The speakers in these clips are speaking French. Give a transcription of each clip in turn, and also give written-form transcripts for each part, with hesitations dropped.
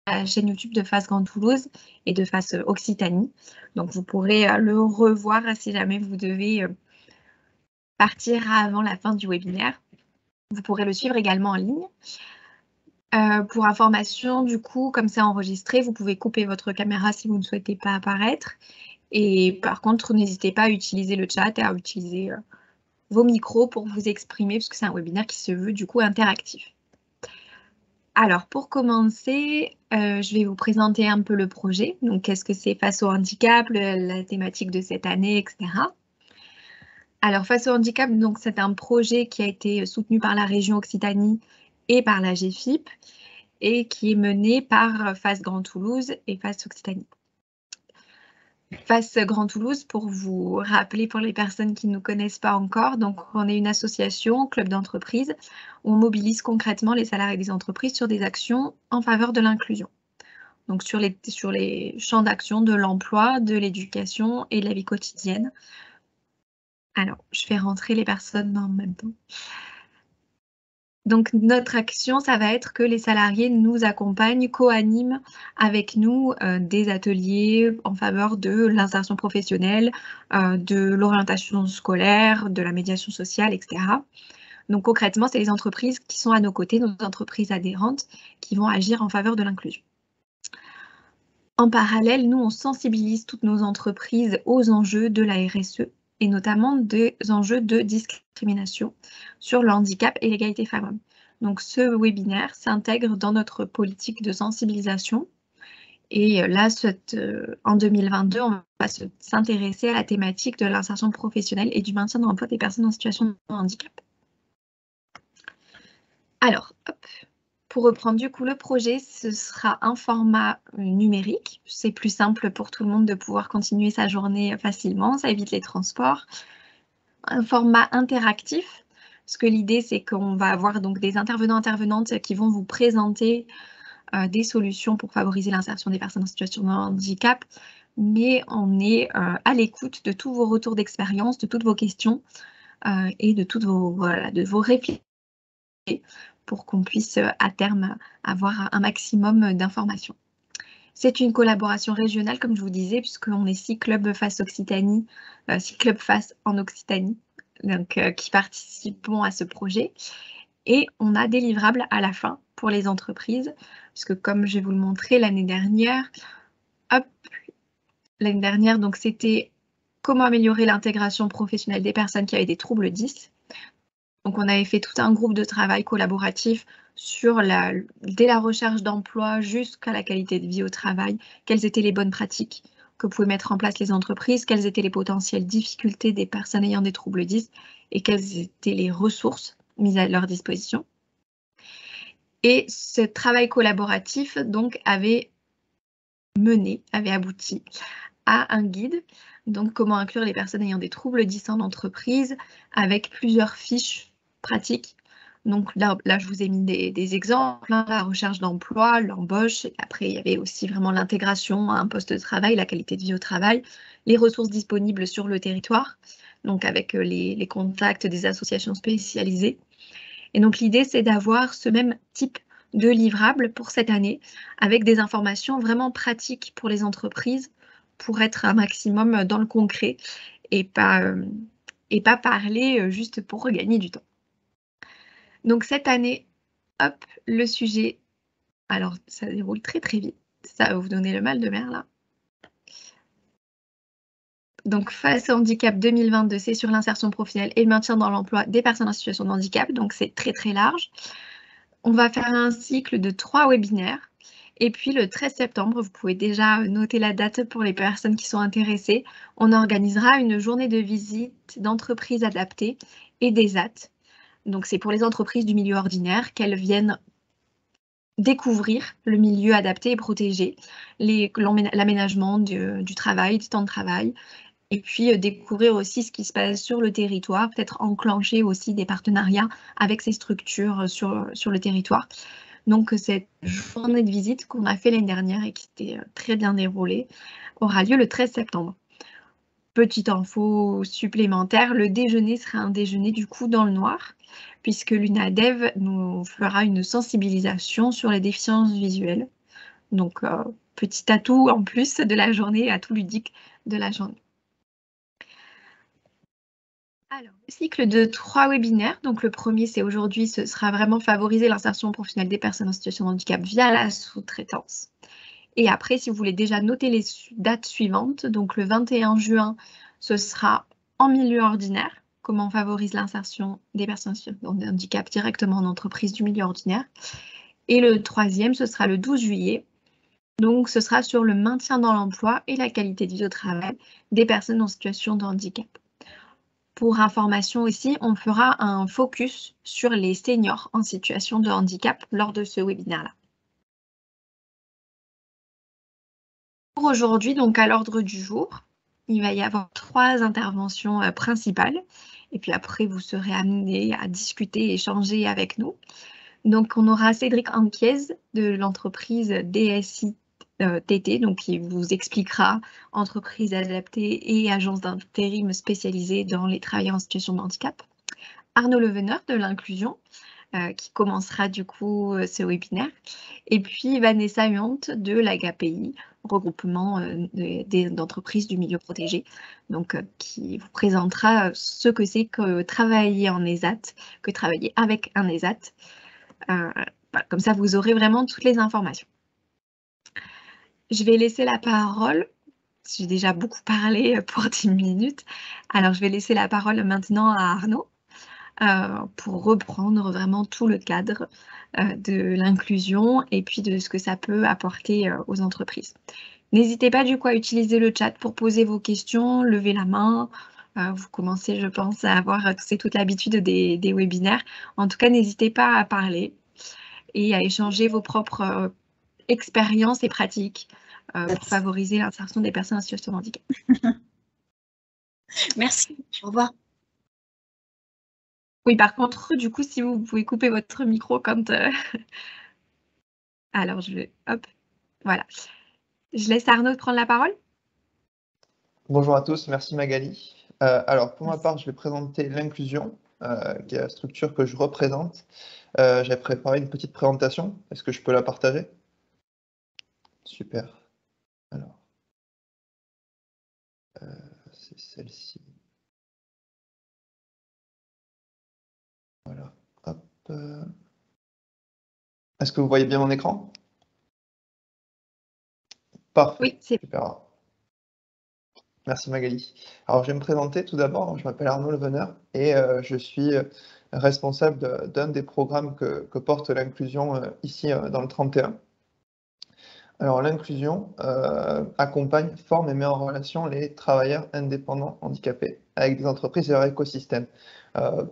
la chaîne YouTube de Face Grand Toulouse et de Face Occitanie. Donc, vous pourrez le revoir si jamais vous devez partir avant la fin du webinaire. Vous pourrez le suivre également en ligne. Pour information, du coup, comme c'est enregistré, vous pouvez couper votre caméra si vous ne souhaitez pas apparaître. Et par contre, n'hésitez pas à utiliser le chat et à utiliser vos micros pour vous exprimer, parce que c'est un webinaire qui se veut du coup interactif. Alors, pour commencer, je vais vous présenter un peu le projet. Donc, qu'est-ce que c'est Face au handicap, la thématique de cette année, etc. Alors, Face au handicap, donc c'est un projet qui a été soutenu par la région Occitanie et par la GFIP et qui est mené par Face Grand Toulouse et Face Occitanie. Face Grand Toulouse, pour vous rappeler pour les personnes qui ne nous connaissent pas encore, donc on est une association, club d'entreprise, où on mobilise concrètement les salariés des entreprises sur des actions en faveur de l'inclusion. Donc sur les champs d'action de l'emploi, de l'éducation et de la vie quotidienne. Alors, je fais rentrer les personnes en même temps. Donc, notre action, ça va être que les salariés nous accompagnent, co-animent avec nous des ateliers en faveur de l'insertion professionnelle, de l'orientation scolaire, de la médiation sociale, etc. Donc, concrètement, c'est les entreprises qui sont à nos côtés, nos entreprises adhérentes, qui vont agir en faveur de l'inclusion. En parallèle, nous, on sensibilise toutes nos entreprises aux enjeux de la RSE et notamment des enjeux de discrimination sur le handicap et l'égalité femmes-hommes. Donc, ce webinaire s'intègre dans notre politique de sensibilisation. Et là, en 2022, on va s'intéresser à la thématique de l'insertion professionnelle et du maintien de l'emploi des personnes en situation de handicap. Alors, hop. Pour reprendre du coup le projet, ce sera un format numérique. C'est plus simple pour tout le monde de pouvoir continuer sa journée facilement, ça évite les transports. Un format interactif, parce que l'idée c'est qu'on va avoir donc des intervenants-intervenantes qui vont vous présenter des solutions pour favoriser l'insertion des personnes en situation de handicap, mais on est à l'écoute de tous vos retours d'expérience, de toutes vos questions et de toutes vos réflexions pour qu'on puisse à terme avoir un maximum d'informations. C'est une collaboration régionale, comme je vous disais, puisqu'on est 6 clubs Face Occitanie, 6 clubs Face en Occitanie, donc, qui participent à ce projet. Et on a des livrables à la fin pour les entreprises, puisque comme je vais vous le montrer l'année dernière, donc c'était comment améliorer l'intégration professionnelle des personnes qui avaient des troubles 10. Donc, on avait fait tout un groupe de travail collaboratif sur dès la recherche d'emploi jusqu'à la qualité de vie au travail, quelles étaient les bonnes pratiques que pouvaient mettre en place les entreprises, quelles étaient les potentielles difficultés des personnes ayant des troubles 10 et quelles étaient les ressources mises à leur disposition. Et ce travail collaboratif donc avait abouti à un guide, donc comment inclure les personnes ayant des troubles 10 en entreprise, avec plusieurs fiches pratiques. Donc là je vous ai mis des exemples, la recherche d'emploi, l'embauche, et après il y avait aussi vraiment l'intégration à un poste de travail, la qualité de vie au travail, les ressources disponibles sur le territoire, donc avec les contacts des associations spécialisées. Et donc l'idée c'est d'avoir ce même type de livrable pour cette année, avec des informations vraiment pratiques pour les entreprises, pour être un maximum dans le concret et pas parler juste pour gagner du temps. Donc cette année, hop, le sujet, alors ça déroule très très vite, ça va vous donner le mal de mer là. Donc Face au handicap 2022, c'est sur l'insertion professionnelle et le maintien dans l'emploi des personnes en situation de handicap, donc c'est très très large. On va faire un cycle de 3 webinaires. Et puis le 13 septembre, vous pouvez déjà noter la date pour les personnes qui sont intéressées. On organisera une journée de visite d'entreprises adaptées et des AT. Donc c'est pour les entreprises du milieu ordinaire qu'elles viennent découvrir le milieu adapté et protégé, l'aménagement du travail, du temps de travail, et puis découvrir aussi ce qui se passe sur le territoire, peut-être enclencher aussi des partenariats avec ces structures sur le territoire. Donc cette journée de visite qu'on a fait l'année dernière et qui était très bien déroulée aura lieu le 13 septembre. Petite info supplémentaire, le déjeuner sera un déjeuner du coup dans le noir, puisque l'UNADEV nous fera une sensibilisation sur les déficiences visuelles. Donc, petit atout en plus de la journée, atout ludique de la journée. Alors, le cycle de 3 webinaires. Donc, le premier, c'est aujourd'hui, ce sera vraiment favoriser l'insertion professionnelle des personnes en situation de handicap via la sous-traitance. Et après, si vous voulez déjà noter les dates suivantes, donc le 21 juin, ce sera en milieu ordinaire, comment on favorise l'insertion des personnes en situation de handicap directement en entreprise du milieu ordinaire. Et le troisième, ce sera le 12 juillet. Donc, ce sera sur le maintien dans l'emploi et la qualité de vie au travail des personnes en situation de handicap. Pour information aussi, on fera un focus sur les seniors en situation de handicap lors de ce webinaire-là. Pour aujourd'hui, donc à l'ordre du jour, il va y avoir 3 interventions principales. Et puis après, vous serez amenés à discuter et échanger avec nous. Donc, on aura Cédric Anquiez de l'entreprise DSI TT, donc qui vous expliquera entreprise adaptée et agence d'intérim spécialisée dans les travailleurs en situation de handicap. Arnaud Leveneur de l'inclusion, qui commencera du coup ce webinaire. Et puis Vanessa Huant de l'AGAPI, regroupement d'entreprises du milieu protégé, donc qui vous présentera ce que c'est que travailler en ESAT, que travailler avec un ESAT. Comme ça, vous aurez vraiment toutes les informations. Je vais laisser la parole. J'ai déjà beaucoup parlé pour 10 minutes. Alors, je vais laisser la parole maintenant à Arnaud pour reprendre vraiment tout le cadre de l'inclusion et puis de ce que ça peut apporter aux entreprises. N'hésitez pas du coup à utiliser le chat pour poser vos questions, lever la main. Vous commencez, je pense, à avoir toute l'habitude des webinaires. En tout cas, n'hésitez pas à parler et à échanger vos propres expériences et pratiques pour favoriser l'insertion des personnes en situation de handicap. Merci, au revoir. Oui, par contre, du coup, si vous pouvez couper votre micro quand... Alors, je vais... Hop, voilà. Je laisse Arnaud prendre la parole. Bonjour à tous, merci Magali. Alors, pour ma part, je vais présenter l'inclusion, qui est la structure que je représente. J'ai préparé une petite présentation. Est-ce que je peux la partager? Super. Alors, c'est celle-ci. Voilà. Hop. Est-ce que vous voyez bien mon écran? Parfait. Oui, c'est super. Merci Magali. Alors, je vais me présenter tout d'abord. Je m'appelle Arnaud Leveneur et je suis responsable d'un des programmes que porte l'inclusion ici dans le 31. Alors, l'inclusion accompagne, forme et met en relation les travailleurs indépendants handicapés avec des entreprises et leur écosystème.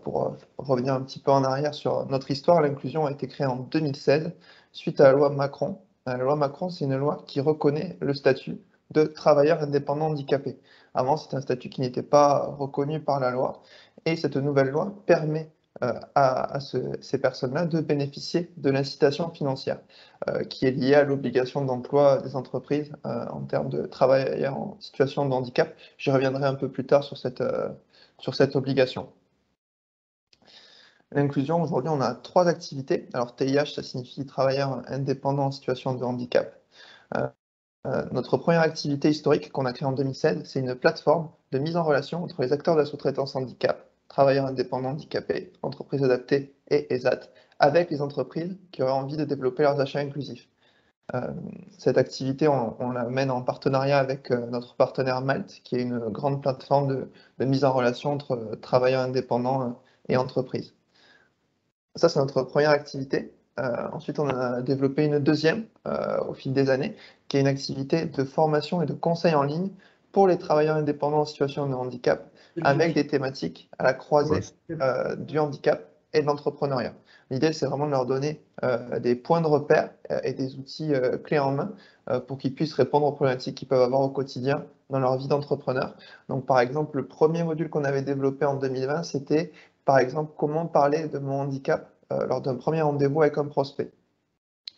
Pour revenir un petit peu en arrière sur notre histoire, l'inclusion a été créée en 2016 suite à la loi Macron. La loi Macron, c'est une loi qui reconnaît le statut de travailleur indépendant handicapé. Avant, c'était un statut qui n'était pas reconnu par la loi. Et cette nouvelle loi permet à ces personnes-là de bénéficier de l'incitation financière qui est liée à l'obligation d'emploi des entreprises en termes de travailleurs en situation de handicap. J'y reviendrai un peu plus tard sur cette obligation. L'inclusion, aujourd'hui, on a 3 activités. Alors, TIH, ça signifie travailleurs indépendants en situation de handicap. Notre première activité historique qu'on a créée en 2016, c'est une plateforme de mise en relation entre les acteurs de la sous-traitance handicap, travailleurs indépendants handicapés, entreprises adaptées et ESAT, avec les entreprises qui auraient envie de développer leurs achats inclusifs. Cette activité, on la mène en partenariat avec notre partenaire Malte, qui est une grande plateforme de mise en relation entre travailleurs indépendants et entreprises. Ça, c'est notre première activité. Ensuite, on a développé une deuxième au fil des années, qui est une activité de formation et de conseil en ligne pour les travailleurs indépendants en situation de handicap, avec des thématiques à la croisée du handicap et de l'entrepreneuriat. L'idée, c'est vraiment de leur donner des points de repère et des outils clés en main pour qu'ils puissent répondre aux problématiques qu'ils peuvent avoir au quotidien dans leur vie d'entrepreneur. Donc, par exemple, le premier module qu'on avait développé en 2020, c'était par exemple, comment parler de mon handicap lors d'un premier rendez-vous avec un prospect.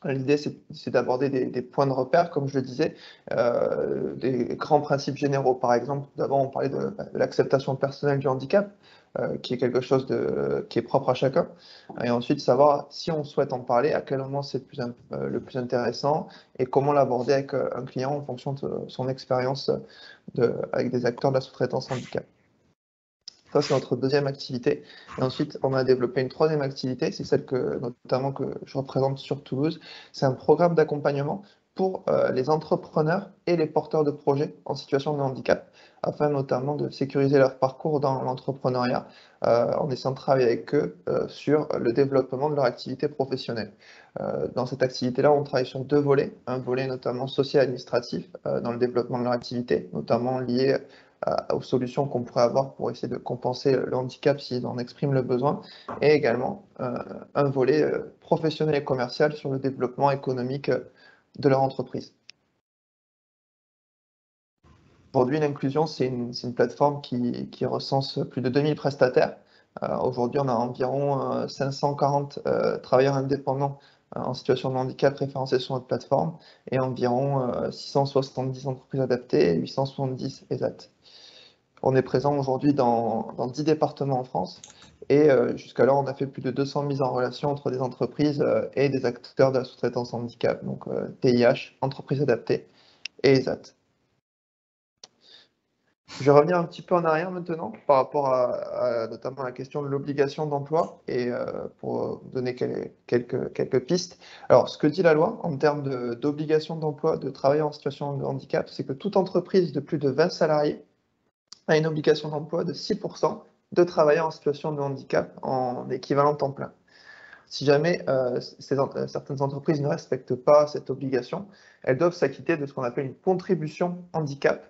L'idée, c'est d'aborder des points de repère, comme je le disais, des grands principes généraux. Par exemple, d'abord, on parlait de l'acceptation personnelle du handicap. qui est quelque chose qui est propre à chacun. Et ensuite, savoir si on souhaite en parler, à quel moment c'est le plus intéressant et comment l'aborder avec un client en fonction de son expérience avec des acteurs de la sous-traitance handicap. Ça, c'est notre deuxième activité. Et ensuite, on a développé une troisième activité, c'est celle notamment que je représente sur Toulouse. C'est un programme d'accompagnement pour les entrepreneurs et les porteurs de projets en situation de handicap, afin notamment de sécuriser leur parcours dans l'entrepreneuriat, en essayant de travailler avec eux sur le développement de leur activité professionnelle. Dans cette activité-là, on travaille sur deux volets, un volet notamment social-administratif dans le développement de leur activité, notamment lié aux solutions qu'on pourrait avoir pour essayer de compenser le handicap s'ils en expriment le besoin, et également un volet professionnel et commercial sur le développement économique de leur entreprise. Aujourd'hui, l'inclusion, c'est une plateforme qui recense plus de 2000 prestataires. Aujourd'hui, on a environ 540 travailleurs indépendants en situation de handicap référencés sur notre plateforme et environ 670 entreprises adaptées et 870 ESAT. On est présent aujourd'hui dans 10 départements en France et jusqu'alors, on a fait plus de 200 mises en relation entre des entreprises et des acteurs de la sous-traitance handicap, donc TIH, entreprises adaptées et ESAT. Je vais revenir un petit peu en arrière maintenant par rapport à notamment la question de l'obligation d'emploi et pour donner quelques pistes. Alors, ce que dit la loi en termes d'obligation d'emploi de travailleurs en situation de handicap, c'est que toute entreprise de plus de 20 salariés a une obligation d'emploi de 6% de travailleurs en situation de handicap en équivalent temps plein. Si jamais certaines entreprises ne respectent pas cette obligation, elles doivent s'acquitter de ce qu'on appelle une contribution handicap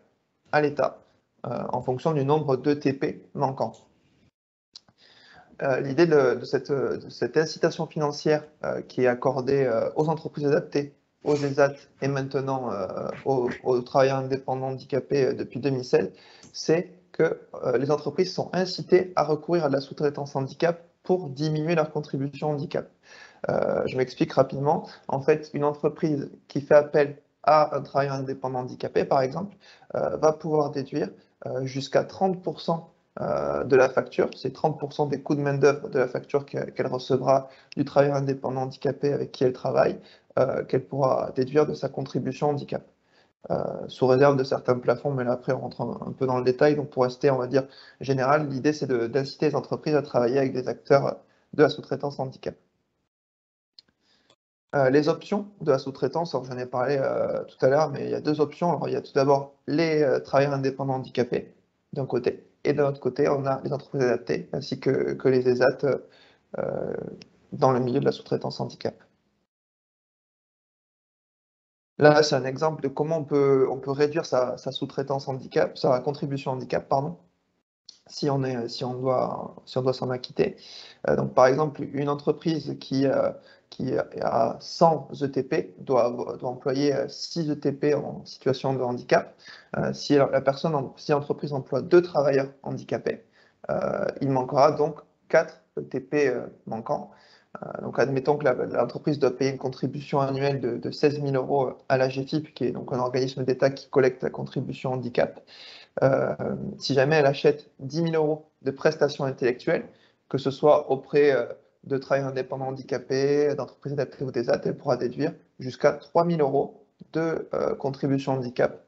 à l'État en fonction du nombre d'ETP manquants. L'idée de cette incitation financière qui est accordée aux entreprises adaptées, aux ESAT et maintenant aux travailleurs indépendants handicapés depuis 2016, c'est que les entreprises sont incitées à recourir à de la sous-traitance handicap pour diminuer leur contribution handicap. Je m'explique rapidement. En fait, une entreprise qui fait appel à un travailleur indépendant handicapé, par exemple, va pouvoir déduire jusqu'à 30% de la facture, c'est 30% des coûts de main-d'œuvre de la facture qu'elle recevra du travailleur indépendant handicapé avec qui elle travaille, qu'elle pourra déduire de sa contribution handicap. Sous réserve de certains plafonds, mais là après on rentre un peu dans le détail. Donc pour rester, on va dire, général, l'idée c'est d'inciter les entreprises à travailler avec des acteurs de la sous-traitance handicap. Les options de la sous-traitance, j'en ai parlé tout à l'heure, mais il y a deux options. Alors, il y a tout d'abord les travailleurs indépendants handicapés d'un côté, et de l'autre côté, on a les entreprises adaptées ainsi que les ESAT dans le milieu de la sous-traitance handicap. Là, c'est un exemple de comment on peut réduire sa sous-traitance handicap, sa contribution handicap, pardon, si on doit s'en acquitter. Donc, par exemple, une entreprise qui a 100 ETP doit employer 6 ETP en situation de handicap. Si l'entreprise emploie 2 travailleurs handicapés, il manquera donc 4 ETP manquants. Donc, admettons que l'entreprise doit payer une contribution annuelle de 16 000 € à la GFIP, qui est donc un organisme d'État qui collecte la contribution handicap. Si jamais elle achète 10 000 € de prestations intellectuelles, que ce soit auprès de travailleurs indépendants handicapés, d'entreprises adaptées ou des ESAT, elle pourra déduire jusqu'à 3 000 € de contribution handicap,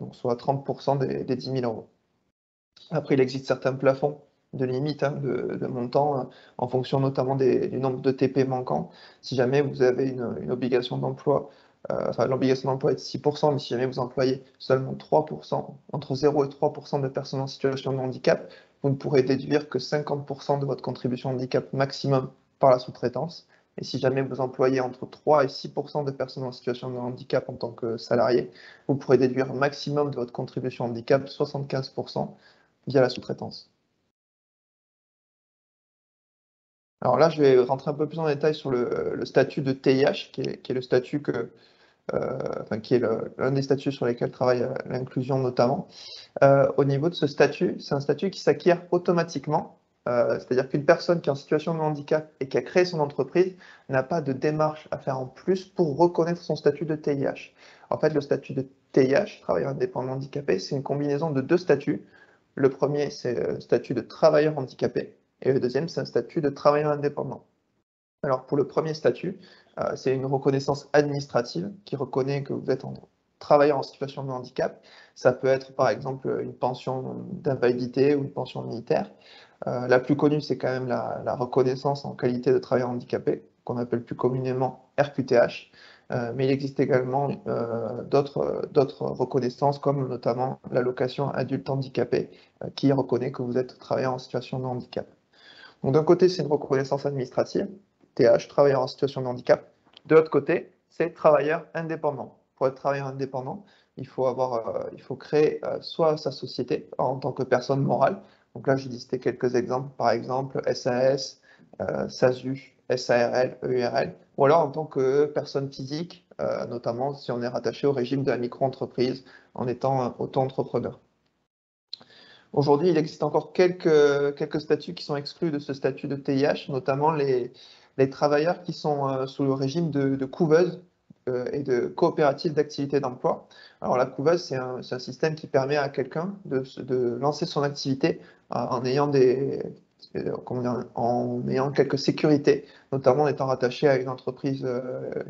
donc soit 30% des 10 000 €. Après, il existe certains plafonds de limite de montant en fonction notamment du nombre de TP manquants. Si jamais vous avez une obligation d'emploi, l'obligation d'emploi est de 6%, mais si jamais vous employez seulement 3%, entre 0 et 3% de personnes en situation de handicap, vous ne pourrez déduire que 50% de votre contribution handicap maximum par la sous-traitance. Et si jamais vous employez entre 3 et 6% de personnes en situation de handicap en tant que salarié, vous pourrez déduire maximum de votre contribution handicap 75% via la sous-traitance. Alors là, je vais rentrer un peu plus en détail sur le statut de TIH, qui est le statut qui est l'un des statuts sur lesquels travaille l'inclusion notamment. Au niveau de ce statut, c'est un statut qui s'acquiert automatiquement, c'est-à-dire qu'une personne qui est en situation de handicap et qui a créé son entreprise n'a pas de démarche à faire en plus pour reconnaître son statut de TIH. En fait, le statut de TIH, travailleur indépendant handicapé, c'est une combinaison de deux statuts. Le premier, c'est le statut de travailleur handicapé et le deuxième, c'est un statut de travailleur indépendant. Alors pour le premier statut, c'est une reconnaissance administrative qui reconnaît que vous êtes travailleur en situation de handicap. Ça peut être par exemple une pension d'invalidité ou une pension militaire. La plus connue, c'est quand même la reconnaissance en qualité de travailleur handicapé, qu'on appelle plus communément RQTH. Mais il existe également d'autres reconnaissances, comme notamment l'allocation adulte handicapé, qui reconnaît que vous êtes travailleur en situation de handicap. Donc d'un côté, c'est une reconnaissance administrative, TH, travailleur en situation de handicap. De l'autre côté, c'est travailleur indépendant. Pour être travailleur indépendant, il faut créer soit sa société en tant que personne morale. Donc là, j'ai listé quelques exemples, par exemple SAS, SASU, SARL, EURL, ou alors en tant que personne physique, notamment si on est rattaché au régime de la micro-entreprise en étant auto-entrepreneur. Aujourd'hui, il existe encore quelques statuts qui sont exclus de ce statut de TIH, notamment les travailleurs qui sont sous le régime de couveuse et de coopérative d'activité d'emploi. Alors la couveuse, c'est un système qui permet à quelqu'un de lancer son activité en ayant quelques sécurités, notamment en étant rattaché à une entreprise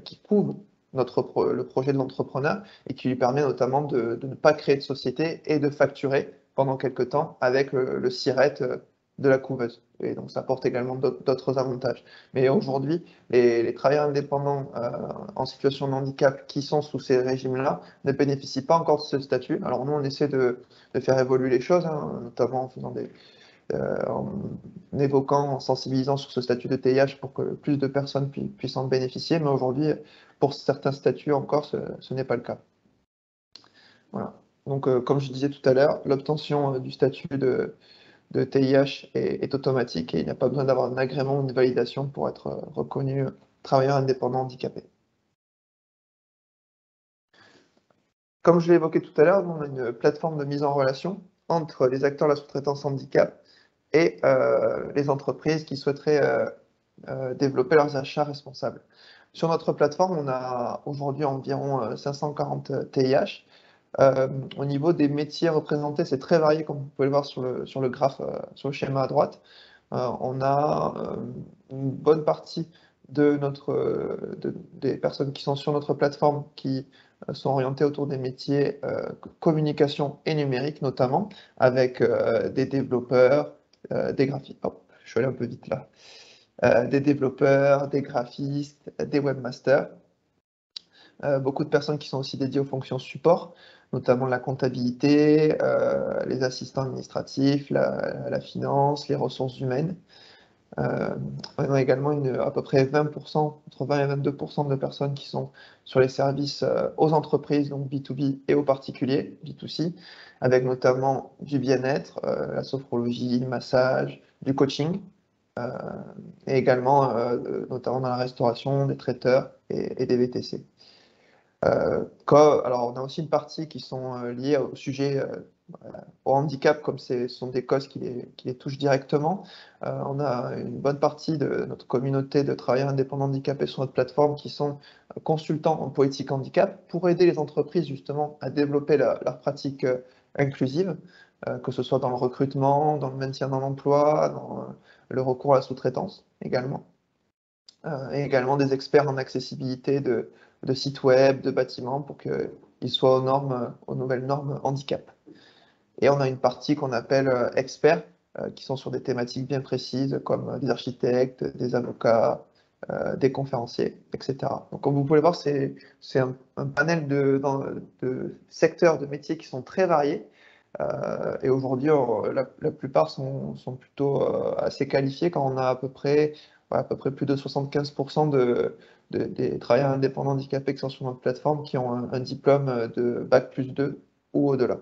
qui couvre le projet de l'entrepreneur et qui lui permet notamment de ne pas créer de société et de facturer pendant quelques temps avec le SIRET de la couveuse. Et donc ça apporte également d'autres avantages. Mais aujourd'hui, les travailleurs indépendants en situation de handicap qui sont sous ces régimes-là ne bénéficient pas encore de ce statut. Alors nous, on essaie de faire évoluer les choses, hein, notamment en faisant en évoquant, en sensibilisant sur ce statut de TIH pour que plus de personnes puissent en bénéficier. Mais aujourd'hui, pour certains statuts encore, ce n'est pas le cas. Voilà. Donc, comme je disais tout à l'heure, l'obtention du statut de TIH est automatique et il n'y a pas besoin d'avoir un agrément ou une validation pour être reconnu travailleur indépendant handicapé. Comme je l'ai évoqué tout à l'heure, on a une plateforme de mise en relation entre les acteurs de la sous-traitance handicap et les entreprises qui souhaiteraient développer leurs achats responsables. Sur notre plateforme, on a aujourd'hui environ 540 TIH. Au niveau des métiers représentés, c'est très varié, comme vous pouvez le voir sur le graphe, sur le schéma à droite. On a une bonne partie des personnes qui sont sur notre plateforme qui sont orientées autour des métiers communication et numérique notamment, avec des développeurs, des graphistes. Oh, je suis allé un peu vite là. Des développeurs, des graphistes, des webmasters. Beaucoup de personnes qui sont aussi dédiées aux fonctions support, notamment la comptabilité, les assistants administratifs, la finance, les ressources humaines. On a également à peu près 20%, entre 20 et 22% de personnes qui sont sur les services aux entreprises, donc B2B, et aux particuliers, B2C, avec notamment du bien-être, la sophrologie, le massage, du coaching, et également notamment dans la restauration, des traiteurs et des VTC. Alors, on a aussi une partie qui sont liées au sujet au handicap, comme ce sont des causes qui les touchent directement. On a une bonne partie de notre communauté de travailleurs indépendants handicapés sur notre plateforme qui sont consultants en politique handicap pour aider les entreprises justement à développer leur pratique inclusive, que ce soit dans le recrutement, dans le maintien dans l'emploi, dans le recours à la sous-traitance également. Et également des experts en accessibilité de sites web, de bâtiments, pour qu'ils soient aux nouvelles normes handicap. Et on a une partie qu'on appelle experts, qui sont sur des thématiques bien précises, comme des architectes, des avocats, des conférenciers, etc. Donc comme vous pouvez le voir, c'est un panel de secteurs, de métiers qui sont très variés. Et aujourd'hui, la plupart sont plutôt assez qualifiés quand on a à peu près plus de 75% des travailleurs indépendants handicapés qui sont sur notre plateforme qui ont un diplôme de Bac+2 ou au-delà.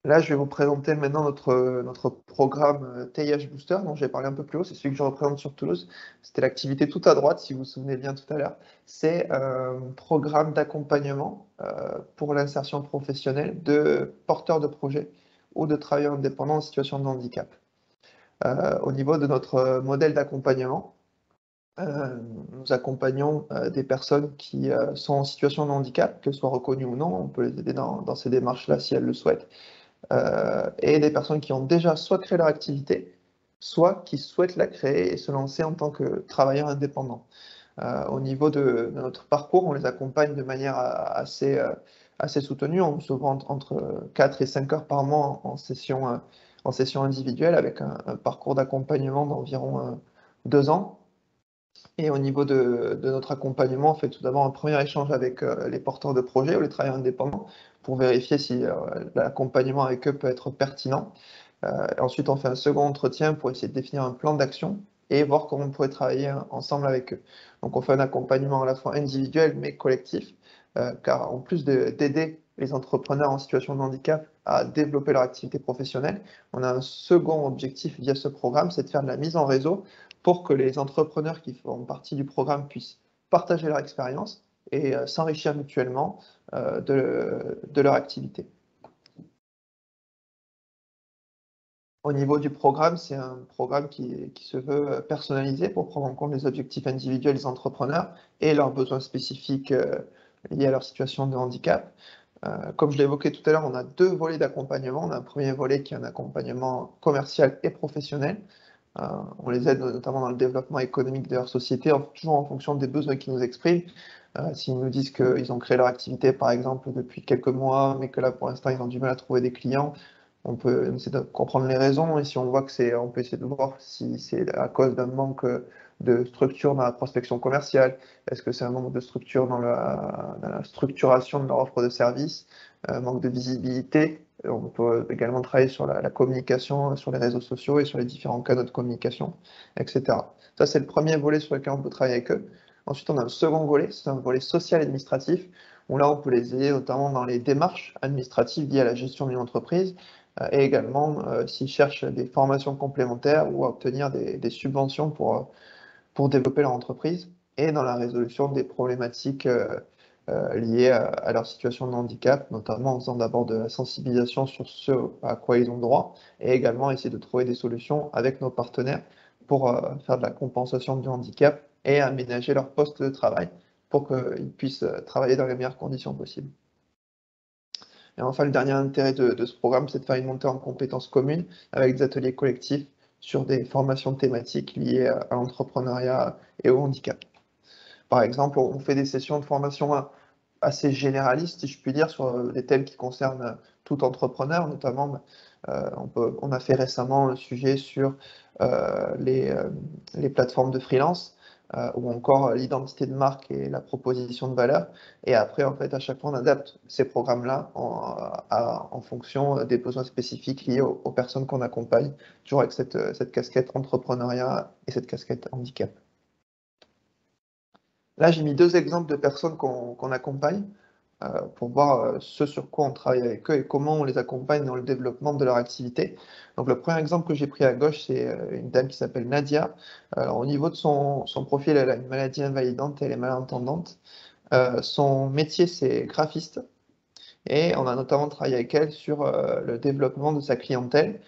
Là, je vais vous présenter maintenant notre programme TIH Booster, dont j'ai parlé un peu plus haut. C'est celui que je représente sur Toulouse. C'était l'activité tout à droite, si vous vous souvenez bien tout à l'heure. C'est un programme d'accompagnement pour l'insertion professionnelle de porteurs de projets ou de travailleurs indépendants en situation de handicap. Au niveau de notre modèle d'accompagnement, Nous accompagnons des personnes qui sont en situation de handicap, qu'elles soient reconnues ou non, on peut les aider dans ces démarches-là si elles le souhaitent, et des personnes qui ont déjà soit créé leur activité, soit qui souhaitent la créer et se lancer en tant que travailleurs indépendants. Au niveau de notre parcours, on les accompagne de manière assez soutenue. On se voit entre 4 et 5 heures par mois en session individuelle avec un parcours d'accompagnement d'environ 2 ans. Et au niveau de notre accompagnement, on fait tout d'abord un premier échange avec les porteurs de projets ou les travailleurs indépendants pour vérifier si l'accompagnement avec eux peut être pertinent. Ensuite, on fait un second entretien pour essayer de définir un plan d'action et voir comment on pourrait travailler ensemble avec eux. Donc, on fait un accompagnement à la fois individuel mais collectif, car en plus d'aider les entrepreneurs en situation de handicap à développer leur activité professionnelle, on a un second objectif via ce programme, c'est de faire de la mise en réseau pour que les entrepreneurs qui font partie du programme puissent partager leur expérience et s'enrichir mutuellement de leur activité. Au niveau du programme, c'est un programme qui se veut personnalisé pour prendre en compte les objectifs individuels des entrepreneurs et leurs besoins spécifiques liés à leur situation de handicap. Comme je l'évoquais tout à l'heure, on a 2 volets d'accompagnement. On a un premier volet qui est un accompagnement commercial et professionnel. On les aide notamment dans le développement économique de leur société, toujours en fonction des besoins qu'ils nous expriment. S'ils nous disent qu'ils ont créé leur activité, par exemple, depuis quelques mois, mais que là, pour l'instant, ils ont du mal à trouver des clients, on peut essayer de comprendre les raisons. Et si on voit que on peut essayer de voir si c'est à cause d'un manque de structure dans la prospection commerciale. Est-ce que c'est un manque de structure dans la structuration de leur offre de service, manque de visibilité? On peut également travailler sur la communication sur les réseaux sociaux et sur les différents canaux de communication, etc. Ça, c'est le premier volet sur lequel on peut travailler avec eux. Ensuite, on a un second volet, c'est un volet social et administratif, où là, on peut les aider notamment dans les démarches administratives liées à la gestion d'une entreprise, et également s'ils cherchent des formations complémentaires ou à obtenir des subventions pour développer leur entreprise, et dans la résolution des problématiques liées à leur situation de handicap, notamment en faisant d'abord de la sensibilisation sur ce à quoi ils ont droit, et également essayer de trouver des solutions avec nos partenaires pour faire de la compensation du handicap et aménager leur poste de travail pour qu'ils puissent travailler dans les meilleures conditions possibles. Et enfin, le dernier intérêt de ce programme, c'est de faire une montée en compétences communes avec des ateliers collectifs sur des formations thématiques liées à l'entrepreneuriat et au handicap. Par exemple, on fait des sessions de formation assez généralistes, si je puis dire, sur des thèmes qui concernent tout entrepreneur, notamment, on a fait récemment un sujet sur les plateformes de freelance, ou encore l'identité de marque et la proposition de valeur. Et après, en fait, à chaque fois, on adapte ces programmes-là en fonction des besoins spécifiques liés aux personnes qu'on accompagne, toujours avec cette casquette entrepreneuriat et cette casquette handicap. Là, j'ai mis 2 exemples de personnes qu'on accompagne pour voir ce sur quoi on travaille avec eux et comment on les accompagne dans le développement de leur activité. Donc, le premier exemple que j'ai pris à gauche, c'est une dame qui s'appelle Nadia. Alors, au niveau de son profil, elle a une maladie invalidante, elle est malentendante. Son métier, c'est graphiste. Et on a notamment travaillé avec elle sur le développement de sa clientèle,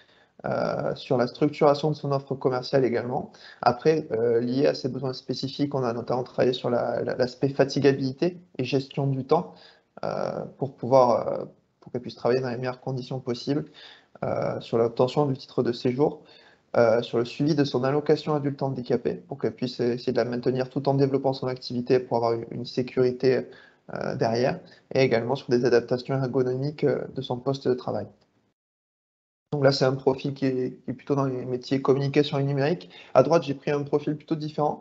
sur la structuration de son offre commerciale également. Après, lié à ses besoins spécifiques, on a notamment travaillé sur l'aspect fatigabilité et gestion du temps pour qu'elle puisse travailler dans les meilleures conditions possibles, sur l'obtention du titre de séjour, sur le suivi de son allocation adulte handicapé pour qu'elle puisse essayer de la maintenir tout en développant son activité pour avoir une sécurité derrière, et également sur des adaptations ergonomiques de son poste de travail. Donc là, c'est un profil qui est plutôt dans les métiers communication et numérique. À droite, j'ai pris un profil plutôt différent,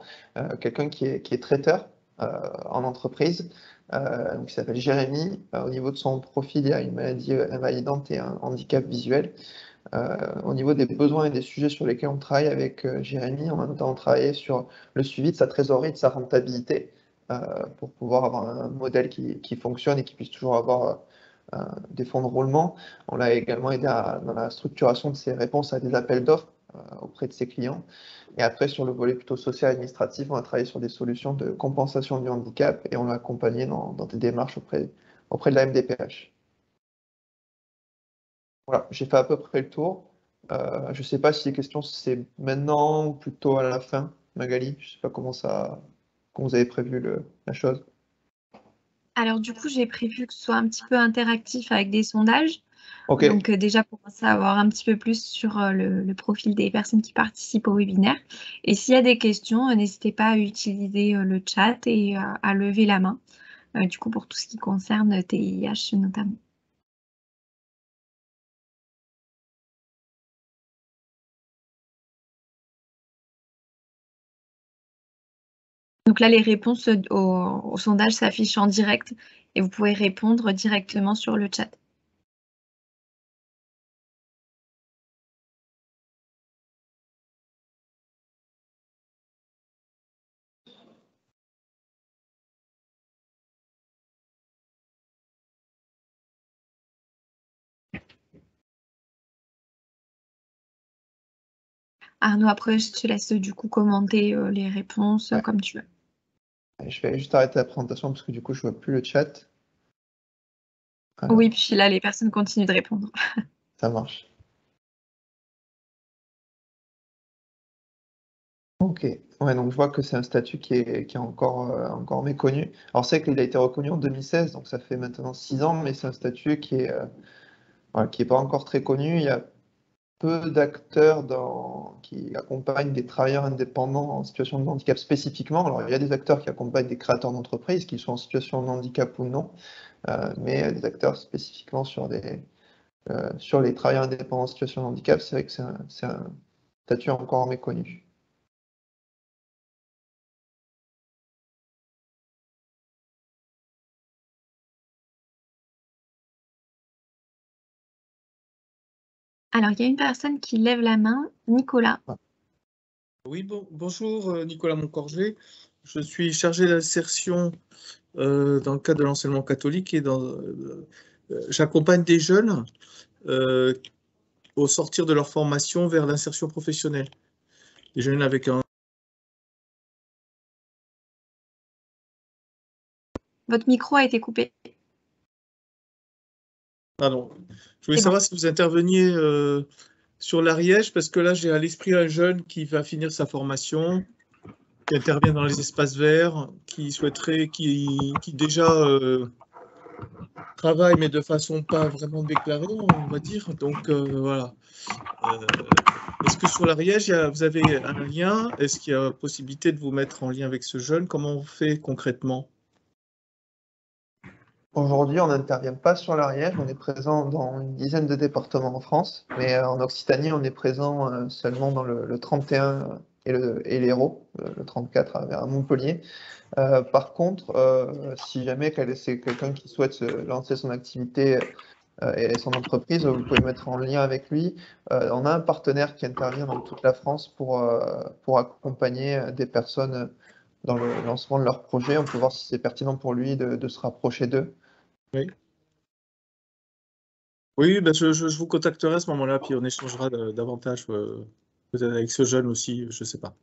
quelqu'un qui est traiteur en entreprise, donc il s'appelle Jérémy. Au niveau de son profil, il a une maladie invalidante et un handicap visuel. Au niveau des besoins et des sujets sur lesquels on travaille avec Jérémy, on a notamment travaillé sur le suivi de sa trésorerie, de sa rentabilité, pour pouvoir avoir un modèle qui fonctionne et qui puisse toujours avoir des fonds de roulement. On l'a également aidé dans la structuration de ses réponses à des appels d'offres auprès de ses clients. Et après, sur le volet plutôt social et administratif, on a travaillé sur des solutions de compensation du handicap et on l'a accompagné dans des démarches auprès de la MDPH. Voilà, j'ai fait à peu près le tour. Je ne sais pas si les questions c'est maintenant ou plutôt à la fin Magali? Je ne sais pas comment vous avez prévu la chose. Alors du coup, j'ai prévu que ce soit un petit peu interactif avec des sondages. Ok, Donc déjà pour savoir un petit peu plus sur le profil des personnes qui participent au webinaire. Et s'il y a des questions, n'hésitez pas à utiliser le chat et à lever la main. Du coup, pour tout ce qui concerne TIH notamment. Donc là, les réponses au sondage s'affichent en direct et vous pouvez répondre directement sur le chat. Arnaud, après, je te laisse du coup commenter les réponses ouais. comme tu veux. Je vais juste arrêter la présentation parce que du coup, je ne vois plus le chat. Alors, Oui, puis là, les personnes continuent de répondre. ça marche. Ok, ouais, donc je vois que c'est un statut qui est encore méconnu. Alors c'est qu'il a été reconnu en 2016, donc ça fait maintenant 6 ans, mais c'est un statut voilà, qui est pas encore très connu. Il y a peu d'acteurs qui accompagnent des travailleurs indépendants en situation de handicap spécifiquement. Alors il y a des acteurs qui accompagnent des créateurs d'entreprises, qu'ils soient en situation de handicap ou non, mais des acteurs spécifiquement sur les travailleurs indépendants en situation de handicap, c'est vrai que c'est un statut encore méconnu. Alors, il y a une personne qui lève la main, Nicolas. Oui, bonjour Nicolas Moncorgé. Je suis chargé d'insertion dans le cadre de l'enseignement catholique et j'accompagne des jeunes au sortir de leur formation vers l'insertion professionnelle. Des jeunes avec un... Votre micro a été coupé. Pardon. Je voulais C'est bon. savoir si vous interveniez sur l'Ariège, parce que là, j'ai à l'esprit un jeune qui va finir sa formation, qui intervient dans les espaces verts, qui souhaiterait, qui déjà travaille, mais de façon pas vraiment déclarée, on va dire. Donc voilà. Est-ce que sur l'Ariège, vous avez un lien? Est-ce qu'il y a possibilité de vous mettre en lien avec ce jeune? Comment on fait concrètement? Aujourd'hui, on n'intervient pas sur l'Ariège, on est présent dans une dizaine de départements en France, mais en Occitanie, on est présent seulement dans le 31 et l'Hérault, le 34 vers Montpellier. Par contre, si jamais c'est quelqu'un qui souhaite lancer son activité et son entreprise, vous pouvez mettre en lien avec lui. On a un partenaire qui intervient dans toute la France pour accompagner des personnes dans le lancement de leur projet. On peut voir si c'est pertinent pour lui de se rapprocher d'eux. Oui. Oui, ben je vous contacterai à ce moment-là, puis on échangera davantage, peut-être avec ce jeune aussi, je ne sais pas.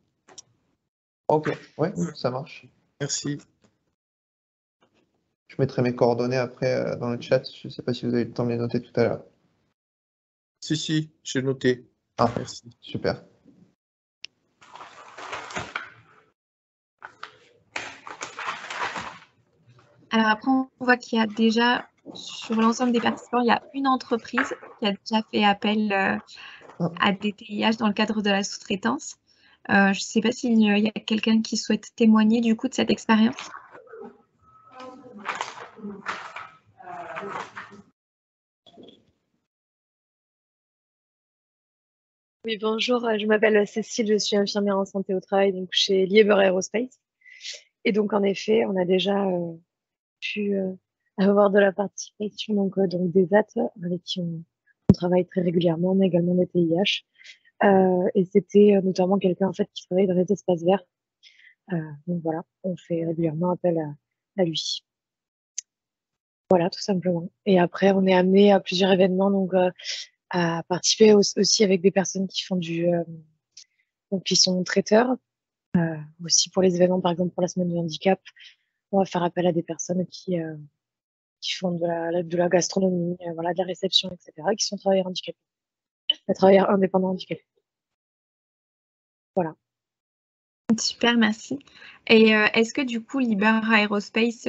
Ok, ouais, ça marche. Merci. Je mettrai mes coordonnées après dans le chat. Je ne sais pas si vous avez le temps de les noter tout à l'heure. Si, j'ai noté. Ah, Merci. super. Alors après, on voit qu'il y a déjà, sur l'ensemble des participants, il y a une entreprise qui a déjà fait appel à des TIH dans le cadre de la sous-traitance. Je ne sais pas s'il y a quelqu'un qui souhaite témoigner du coup de cette expérience. Oui, bonjour, je m'appelle Cécile, je suis infirmière en santé au travail donc chez Liebherr Aerospace. Et donc, en effet, on a déjà pu avoir de la participation donc des AT avec qui on travaille très régulièrement, mais également des TIH. Et c'était notamment quelqu'un en fait qui travaille dans les espaces verts. Donc voilà, on fait régulièrement appel à lui. Voilà, tout simplement. Et après, on est amené à plusieurs événements, donc à participer aussi avec des personnes qui font donc qui sont traiteurs. Aussi pour les événements, par exemple pour la semaine du handicap, on va faire appel à des personnes qui font de la gastronomie, voilà, de la réception, etc., qui sont travailleurs handicapés, travailleurs indépendants handicapés. Voilà. Super, merci. Et est-ce que du coup, Liber Aerospace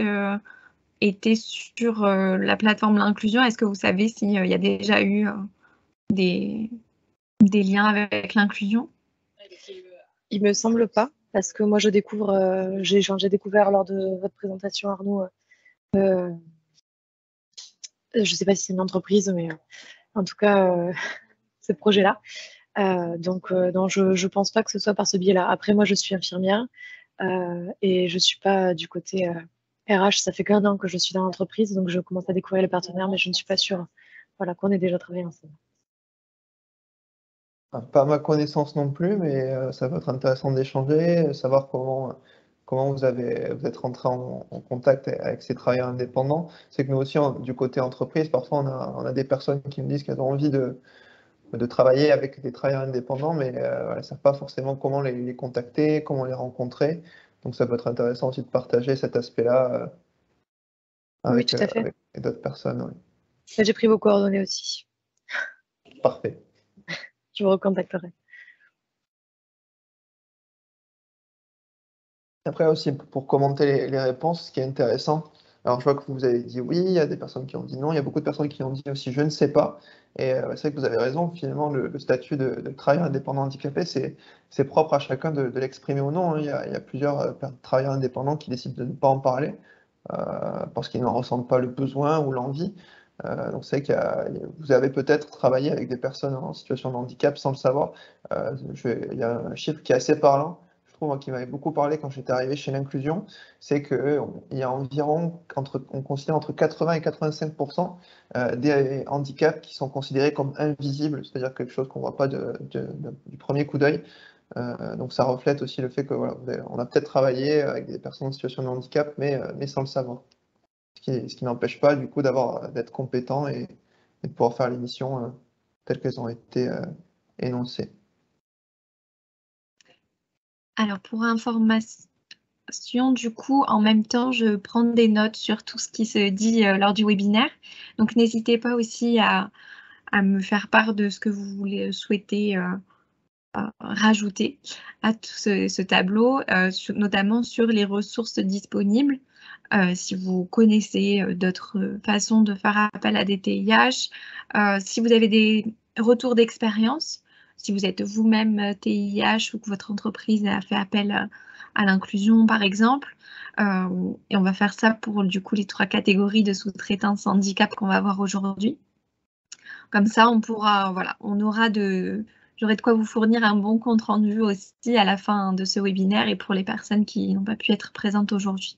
était sur la plateforme l'inclusion? Est-ce que vous savez s'il y a déjà eu des liens avec l'inclusion? Il me semble pas, parce que moi je découvre, j'ai découvert lors de votre présentation, Arnaud, je sais pas si c'est une entreprise, mais en tout cas, ce projet-là. Donc, non, je pense pas que ce soit par ce biais-là. Après, moi, je suis infirmière et je suis pas du côté RH. Ça fait qu'un an que je suis dans l'entreprise, donc je commence à découvrir les partenaires, mais je ne suis pas sûre, voilà, qu'on ait déjà travaillé ensemble. Pas à ma connaissance non plus, mais ça va être intéressant d'échanger, savoir comment vous êtes rentré en contact avec ces travailleurs indépendants. C'est que nous aussi, du côté entreprise, parfois on a des personnes qui me disent qu'elles ont envie de travailler avec des travailleurs indépendants, mais elles ne savent pas forcément comment les contacter, comment les rencontrer. Donc ça peut être intéressant aussi de partager cet aspect-là Oui, tout à fait. avec d'autres personnes. Oui. J'ai pris vos coordonnées aussi. Parfait. Je vous recontacterai. Après aussi, pour commenter les réponses, ce qui est intéressant, alors je vois que vous avez dit oui, il y a des personnes qui ont dit non, il y a beaucoup de personnes qui ont dit aussi je ne sais pas. Et c'est vrai que vous avez raison, finalement, le statut de travailleur indépendant handicapé, c'est propre à chacun de l'exprimer ou non. Hein. Il y a plusieurs travailleurs indépendants qui décident de ne pas en parler parce qu'ils n'en ressentent pas le besoin ou l'envie. Donc c'est vrai vous avez peut-être travaillé avec des personnes en situation de handicap sans le savoir. Il y a un chiffre qui est assez parlant. Je trouve, qui m'avait beaucoup parlé quand j'étais arrivé chez l'inclusion, c'est qu'il y a environ, on considère entre 80 et 85% des handicaps qui sont considérés comme invisibles, c'est-à-dire quelque chose qu'on ne voit pas du premier coup d'œil. Donc ça reflète aussi le fait que voilà, on a peut-être travaillé avec des personnes en situation de handicap, mais sans le savoir. Ce qui n'empêche pas du coup d'être compétent et de pouvoir faire les missions telles qu'elles ont été énoncées. Alors, pour information, du coup, en même temps, je prends des notes sur tout ce qui se dit lors du webinaire. Donc, n'hésitez pas aussi à me faire part de ce que vous souhaitez rajouter à tout ce tableau, notamment sur les ressources disponibles. Si vous connaissez d'autres façons de faire appel à des TIH, si vous avez des retours d'expérience, si vous êtes vous-même TIH ou que votre entreprise a fait appel à l'inclusion, par exemple. Et on va faire ça pour du coup les 3 catégories de sous-traitance handicap qu'on va voir aujourd'hui. Comme ça, on pourra, voilà, j'aurai de quoi vous fournir un bon compte rendu aussi à la fin de ce webinaire et pour les personnes qui n'ont pas pu être présentes aujourd'hui.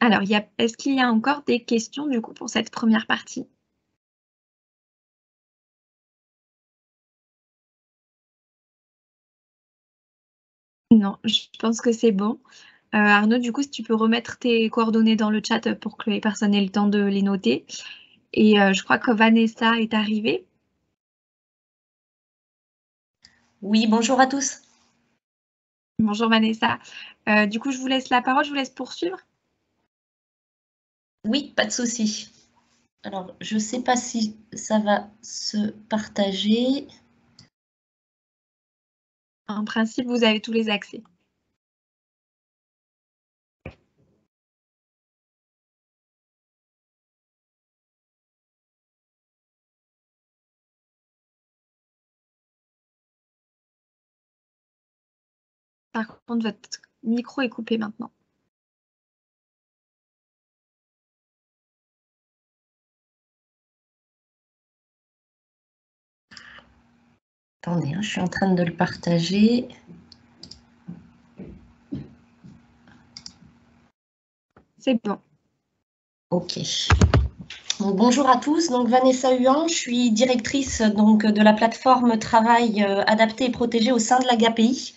Alors, est-ce qu'il y a encore des questions du coup pour cette première partie? Non, je pense que c'est bon. Arnaud, du coup, si tu peux remettre tes coordonnées dans le chat pour que les personnes aient le temps de les noter. Et je crois que Vanessa est arrivée. Oui, bonjour à tous. Bonjour Vanessa. Du coup, je vous laisse la parole, je vous laisse poursuivre. Oui, pas de souci. Alors, je ne sais pas si ça va se partager. En principe, vous avez tous les accès. Par contre, votre micro est coupé maintenant. Attendez, je suis en train de le partager. C'est bon. Ok. Donc, bonjour à tous. Donc, Vanessa Huan, je suis directrice donc, de la plateforme Travail adapté et protégé au sein de l'AGAPI.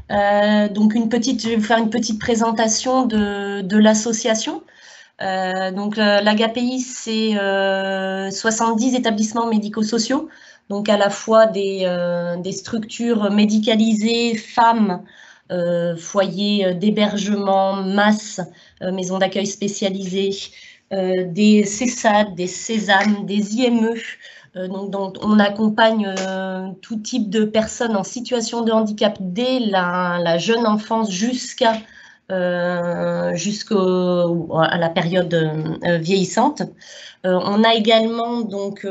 Donc, je vais vous faire une petite présentation de l'association. Donc, l'AGAPI, c'est 70 établissements médico-sociaux, donc à la fois des structures médicalisées, femmes, foyers d'hébergement, masse, maisons d'accueil spécialisées, des CESAD, des CESAM, des IME, Donc, on accompagne tout type de personnes en situation de handicap dès la jeune enfance jusqu'à la période vieillissante. On a également donc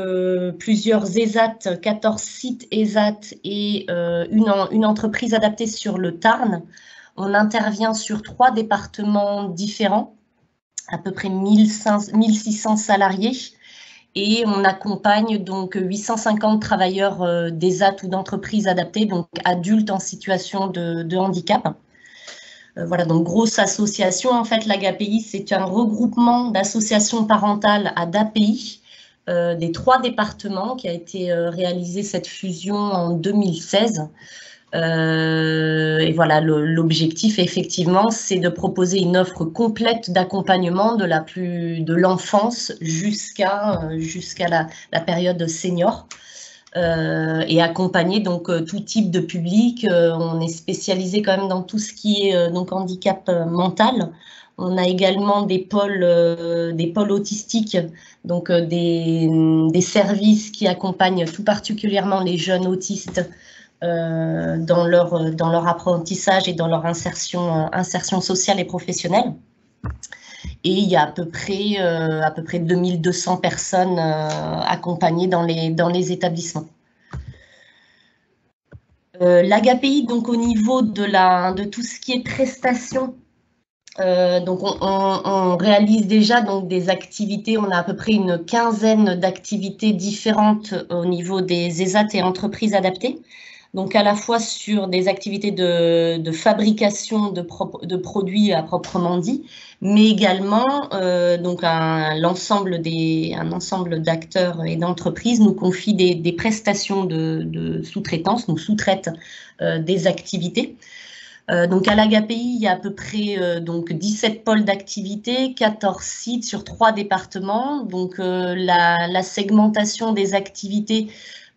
plusieurs ESAT, 14 sites ESAT et une entreprise adaptée sur le Tarn. On intervient sur 3 départements différents, à peu près 1600 salariés. Et on accompagne donc 850 travailleurs d'ESAT ou d'entreprises adaptées, donc adultes en situation de handicap. Voilà, donc grosse association. En fait, l'AGAPI, c'est un regroupement d'associations parentales à d'API des 3 départements qui a été réalisé cette fusion en 2016. Et voilà, l'objectif, effectivement, c'est de proposer une offre complète d'accompagnement de l'enfance jusqu'à la période senior. Et accompagner donc tout type de public. On est spécialisé quand même dans tout ce qui est donc handicap mental. On a également des pôles autistiques, donc des services qui accompagnent tout particulièrement les jeunes autistes dans leur apprentissage et dans leur insertion sociale et professionnelle. Et il y a à peu près 2200 personnes accompagnées dans les établissements. L'AGAPI, donc au niveau de tout ce qui est prestations, donc on réalise déjà donc des activités. On a à peu près une quinzaine d'activités différentes au niveau des ESAT et entreprises adaptées. Donc à la fois sur des activités de fabrication de produits à proprement dit, mais également donc un ensemble d'acteurs et d'entreprises nous confient des prestations de sous-traitance, nous sous-traitent des activités. Donc à l'AGAPI, il y a à peu près donc 17 pôles d'activité, 14 sites sur 3 départements. Donc la segmentation des activités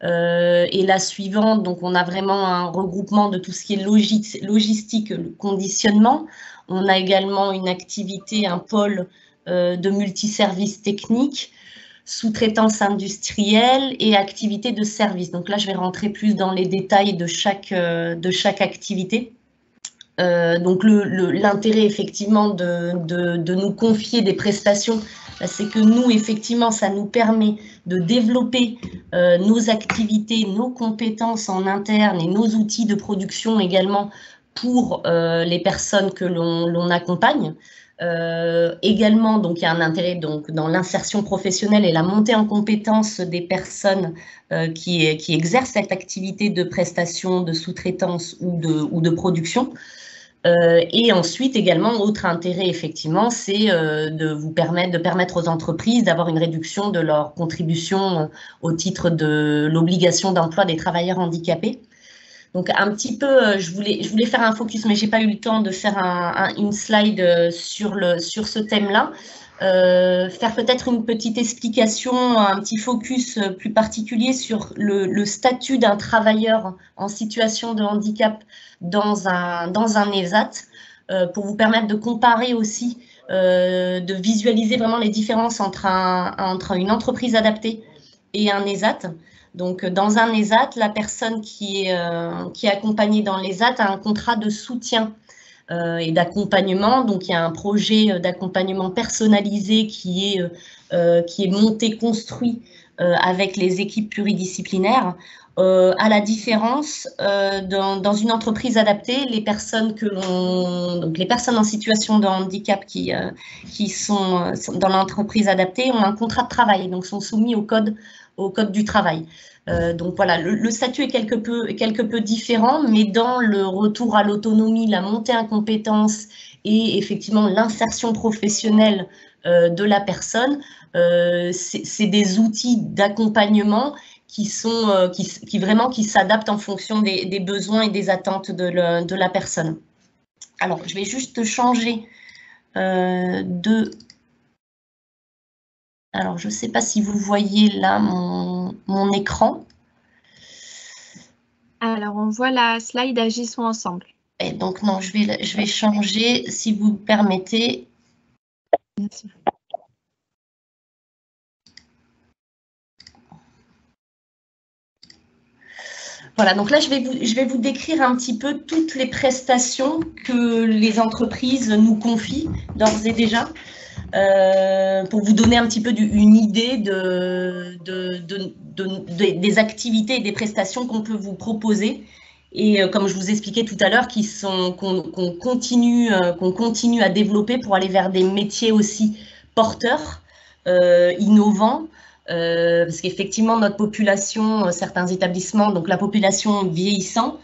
et la suivante, donc on a vraiment un regroupement de tout ce qui est logistique, le conditionnement. On a également une activité, un pôle de multiservices techniques, sous-traitance industrielle et activité de service. Donc là, je vais rentrer plus dans les détails de chaque activité. Donc l'intérêt effectivement de nous confier des prestations, c'est que nous, effectivement, ça nous permet de développer nos activités, nos compétences en interne et nos outils de production également pour les personnes que l'on accompagne. Également, donc, il y a un intérêt donc, dans l'insertion professionnelle et la montée en compétences des personnes qui exercent cette activité de prestation, de sous-traitance ou de production. Et ensuite, également, autre intérêt, effectivement, c'est de permettre aux entreprises d'avoir une réduction de leur contribution au titre de l'obligation d'emploi des travailleurs handicapés. Donc, un petit peu, je voulais faire un focus, mais je n'ai pas eu le temps de faire une slide sur ce thème-là. Faire peut-être une petite explication, un petit focus plus particulier sur le statut d'un travailleur en situation de handicap dans un ESAT, pour vous permettre de comparer aussi, de visualiser vraiment les différences entre une entreprise adaptée et un ESAT. Donc, dans un ESAT, la personne qui est accompagnée dans l'ESAT a un contrat de soutien et d'accompagnement. Donc, il y a un projet d'accompagnement personnalisé qui est monté, construit avec les équipes pluridisciplinaires. À la différence, dans une entreprise adaptée, les personnes en situation de handicap qui sont dans l'entreprise adaptée ont un contrat de travail, donc sont soumis au code du travail. Donc voilà, le statut est quelque peu différent, mais dans le retour à l'autonomie, la montée en compétences et effectivement l'insertion professionnelle de la personne, c'est des outils d'accompagnement qui s'adaptent en fonction des besoins et des attentes de la personne. Alors, je vais juste changer Alors, je ne sais pas si vous voyez là mon écran. Alors, on voit la slide Agissons ensemble. Et donc, non, je vais changer, si vous me permettez. Bien sûr. Voilà, donc là, je vais vous décrire un petit peu toutes les prestations que les entreprises nous confient d'ores et déjà, pour vous donner un petit peu une idée des activités et des prestations qu'on peut vous proposer. Et comme je vous expliquais tout à l'heure, qu'on continue à développer pour aller vers des métiers aussi porteurs, innovants, parce qu'effectivement, notre population, certains établissements, donc la population vieillissant,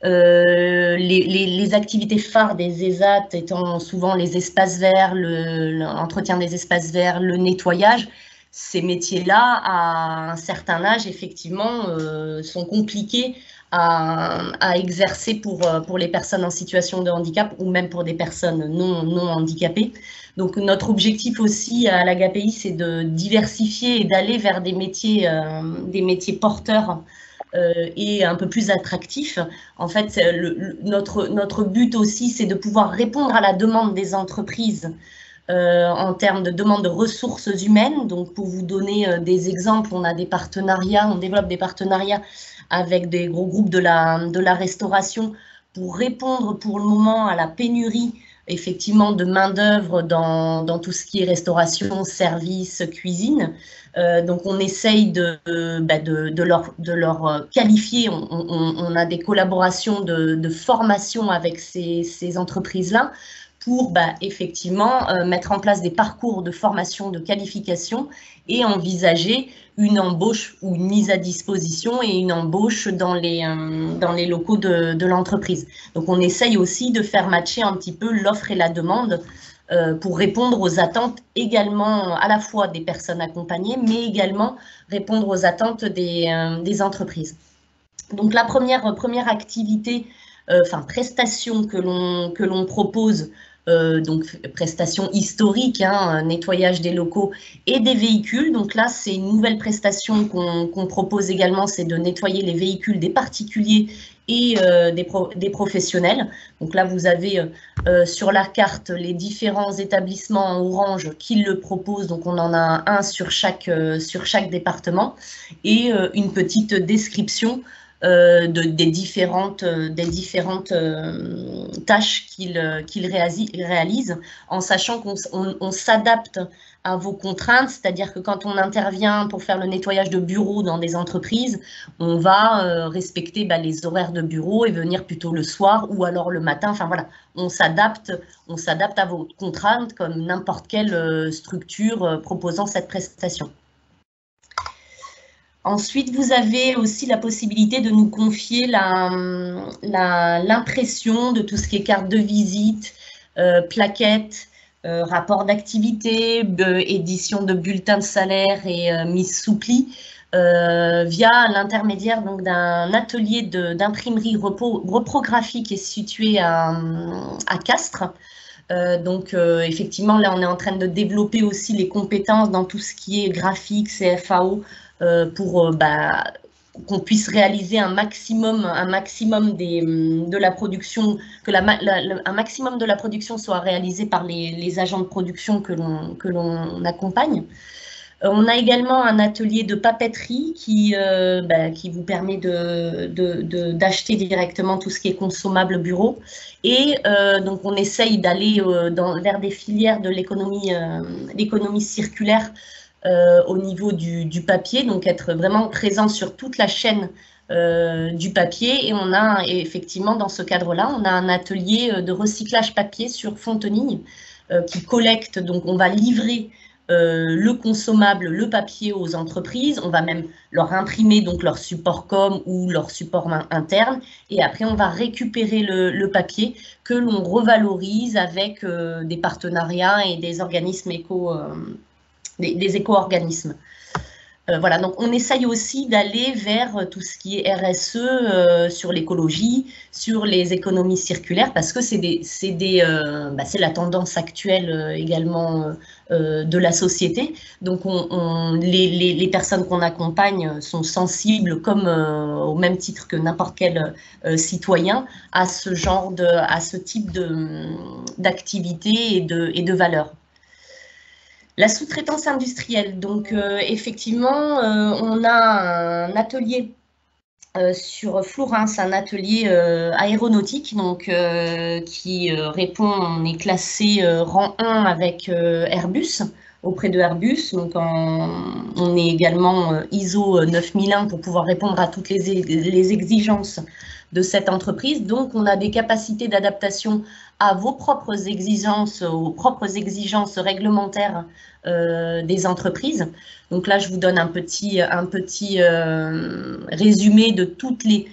les activités phares des ESAT étant souvent les espaces verts, l'entretien des espaces verts, le nettoyage, ces métiers-là, à un certain âge, effectivement, sont compliqués à exercer pour les personnes en situation de handicap ou même pour des personnes non handicapées. Donc, notre objectif aussi à l'AGAPI, c'est de diversifier et d'aller vers des métiers porteurs et un peu plus attractifs. En fait, notre but aussi, c'est de pouvoir répondre à la demande des entreprises en termes de demande de ressources humaines. Donc, pour vous donner des exemples, on développe des partenariats avec des gros groupes de la restauration pour répondre pour le moment à la pénurie effectivement de main-d'œuvre dans tout ce qui est restauration, service, cuisine. Donc, on essaye de leur qualifier. On a des collaborations de formation avec ces entreprises-là pour effectivement mettre en place des parcours de formation, de qualification et envisager une embauche ou une mise à disposition et une embauche dans les locaux de l'entreprise. Donc, on essaye aussi de faire matcher un petit peu l'offre et la demande pour répondre aux attentes également à la fois des personnes accompagnées, mais également répondre aux attentes des entreprises. Donc, la première activité, prestation que l'on propose, donc prestation historique, nettoyage des locaux et des véhicules. Donc là, c'est une nouvelle prestation qu'on propose également, c'est de nettoyer les véhicules des particuliers et des professionnels. Donc là, vous avez sur la carte les différents établissements en orange qui le proposent. Donc on en a un sur chaque département et une petite description des différentes tâches qu'ils réalisent, en sachant qu'on s'adapte à vos contraintes, c'est-à-dire que quand on intervient pour faire le nettoyage de bureaux dans des entreprises, on va respecter les horaires de bureau et venir plutôt le soir ou alors le matin. Enfin voilà, on s'adapte à vos contraintes comme n'importe quelle structure proposant cette prestation. Ensuite, vous avez aussi la possibilité de nous confier l'impression de tout ce qui est carte de visite, plaquettes, rapport d'activité, édition de bulletins de salaire et mise sous pli via l'intermédiaire d'un atelier d'imprimerie reprographique qui est situé à Castres. Donc, effectivement, là, on est en train de développer aussi les compétences dans tout ce qui est graphique, CFAO, pour qu'on puisse réaliser un maximum de la production, un maximum de la production soit réalisé par les agents de production que l'on accompagne. On a également un atelier de papeterie qui vous permet d'acheter directement tout ce qui est consommable bureau. Et donc, on essaye d'aller vers des filières de l'économie circulaire au niveau du papier, donc être vraiment présent sur toute la chaîne du papier. Et on a effectivement, dans ce cadre-là, on a un atelier de recyclage papier sur Fontenille qui collecte, donc on va livrer le consommable, le papier aux entreprises. On va même leur imprimer donc leur support com ou leur support interne et après on va récupérer le papier que l'on revalorise avec des partenariats et des organismes des éco-organismes. Voilà, donc on essaye aussi d'aller vers tout ce qui est RSE sur l'écologie, sur les économies circulaires, parce que c'est la tendance actuelle également de la société. Donc les personnes qu'on accompagne sont sensibles, comme au même titre que n'importe quel citoyen, à ce type d'activité et de valeurs. La sous-traitance industrielle, donc effectivement, on a un atelier sur Florence, un atelier aéronautique donc, qui répond, on est classé rang 1 avec Airbus, auprès de Airbus. Donc on est également ISO 9001 pour pouvoir répondre à toutes les exigences de cette entreprise. Donc on a des capacités d'adaptation à vos propres exigences, aux propres exigences réglementaires des entreprises. Donc là, je vous donne un petit résumé de toutes les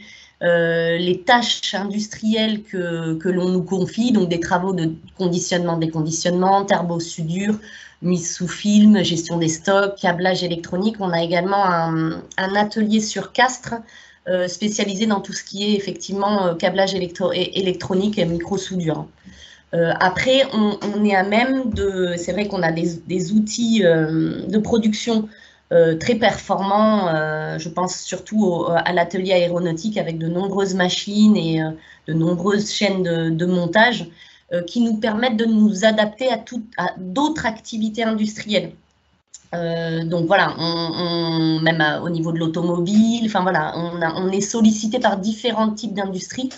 tâches industrielles que l'on nous confie, donc des travaux de conditionnement, déconditionnement, thermosoudure, mise sous film, gestion des stocks, câblage électronique. On a également un atelier sur Castres spécialisé dans tout ce qui est effectivement câblage électronique et micro-soudure. Après, on est à même de... C'est vrai qu'on a des outils de production très performants. Je pense surtout à l'atelier aéronautique avec de nombreuses machines et de nombreuses chaînes de montage qui nous permettent de nous adapter à d'autres activités industrielles. Donc voilà, même au niveau de l'automobile, enfin voilà, on est sollicité par différents types d'industries.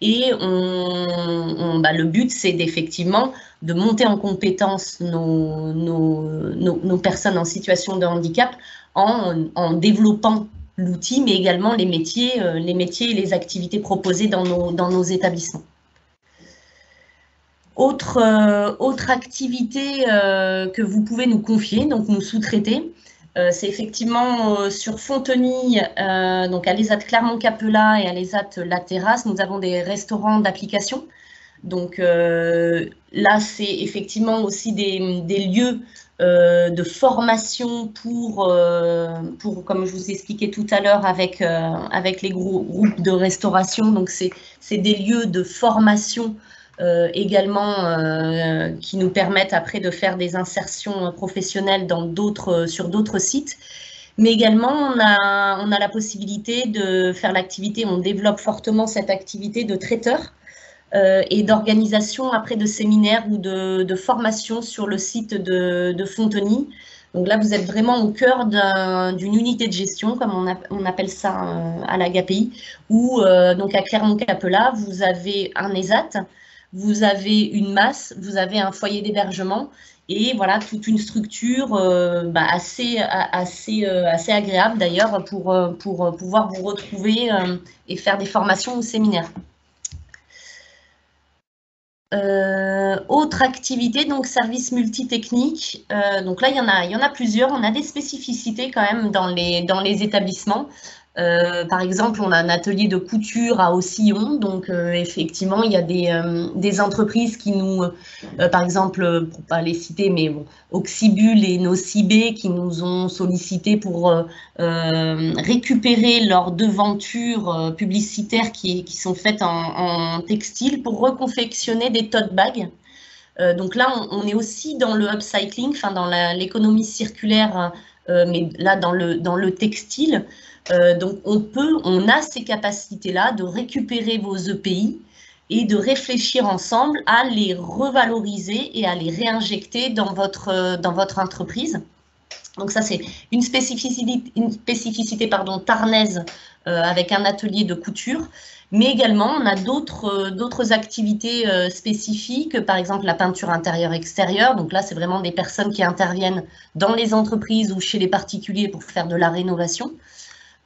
Et le but, c'est effectivement de monter en compétence nos personnes en situation de handicap en développant l'outil, mais également les métiers et les activités proposées dans nos établissements. Autre activité que vous pouvez nous confier, donc nous sous-traiter, c'est effectivement sur Fontenay, donc à l'ESAT Clermont-Capella et à l'ESAT La Terrasse, nous avons des restaurants d'application. Donc là, c'est effectivement aussi des lieux de formation pour, comme je vous ai expliqué tout à l'heure avec les groupes de restauration. Donc c'est des lieux de formation également qui nous permettent après de faire des insertions professionnelles sur d'autres sites. Mais également, on a la possibilité de faire l'activité, on développe fortement cette activité de traiteur et d'organisation après de séminaires ou de formation sur le site de Fontenay. Donc là, vous êtes vraiment au cœur d'une unité de gestion, comme on appelle ça à la GAPI, où donc à Clermont-Capella, vous avez un ESAT, vous avez une masse, vous avez un foyer d'hébergement et voilà toute une structure assez agréable d'ailleurs pour pouvoir vous retrouver et faire des formations ou séminaires. Autre activité, donc service multitechnique. Donc là, il y en a plusieurs. On a des spécificités quand même dans les établissements. Par exemple, on a un atelier de couture à Aucillon, donc effectivement, il y a des entreprises qui nous, par exemple, pour pas les citer, mais bon, Oxybul et Nocibé qui nous ont sollicité pour récupérer leurs devantures publicitaires qui sont faites en textile pour reconfectionner des tote bags. Donc là, on est aussi dans le upcycling, enfin dans l'économie circulaire, mais là dans le textile. Donc on a ces capacités-là de récupérer vos EPI et de réfléchir ensemble à les revaloriser et à les réinjecter dans votre entreprise. Donc ça, c'est une spécificité tarnaise avec un atelier de couture. Mais également, on a d'autres activités spécifiques, par exemple la peinture intérieure-extérieure. Donc là, c'est vraiment des personnes qui interviennent dans les entreprises ou chez les particuliers pour faire de la rénovation.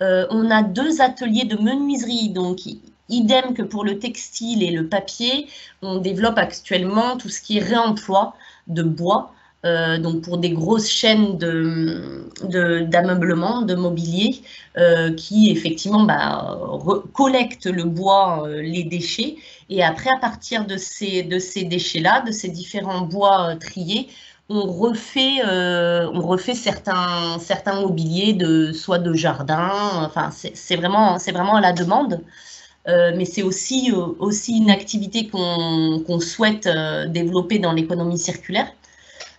On a 2 ateliers de menuiserie, donc idem que pour le textile et le papier. On développe actuellement tout ce qui est réemploi de bois, donc pour des grosses chaînes d'ameublement, de mobilier, qui effectivement collectent le bois, les déchets, et après à partir de ces déchets-là, de ces différents bois triés, on refait certains mobiliers soit de jardin, enfin c'est vraiment à la demande. Mais c'est aussi une activité qu'on souhaite développer dans l'économie circulaire.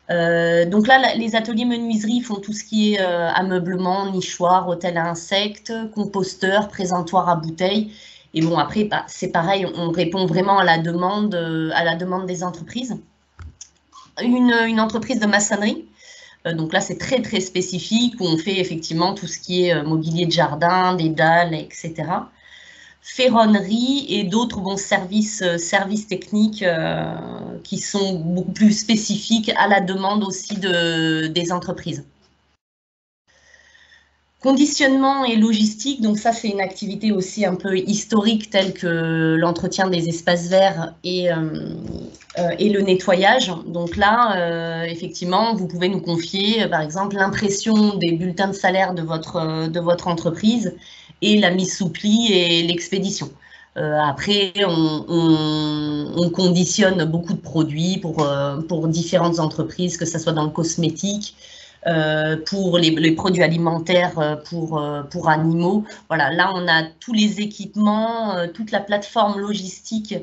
Donc là, les ateliers menuiserie font tout ce qui est ameublement, nichoir, hôtel à insectes, composteur, présentoir à bouteilles. Et bon, après, c'est pareil, on répond vraiment à la demande des entreprises. Une entreprise de maçonnerie Donc là, c'est très, très spécifique, où on fait effectivement tout ce qui est mobilier de jardin, des dalles, etc. Ferronnerie et d'autres services techniques qui sont beaucoup plus spécifiques à la demande aussi des entreprises. Conditionnement et logistique, donc ça c'est une activité aussi un peu historique telle que l'entretien des espaces verts et le nettoyage. Donc là, effectivement, vous pouvez nous confier par exemple l'impression des bulletins de salaire de votre entreprise et la mise sous pli et l'expédition. Après, on conditionne beaucoup de produits pour différentes entreprises, que ce soit dans le cosmétique, pour les produits alimentaires pour animaux. Voilà, là, on a tous les équipements, toute la plateforme logistique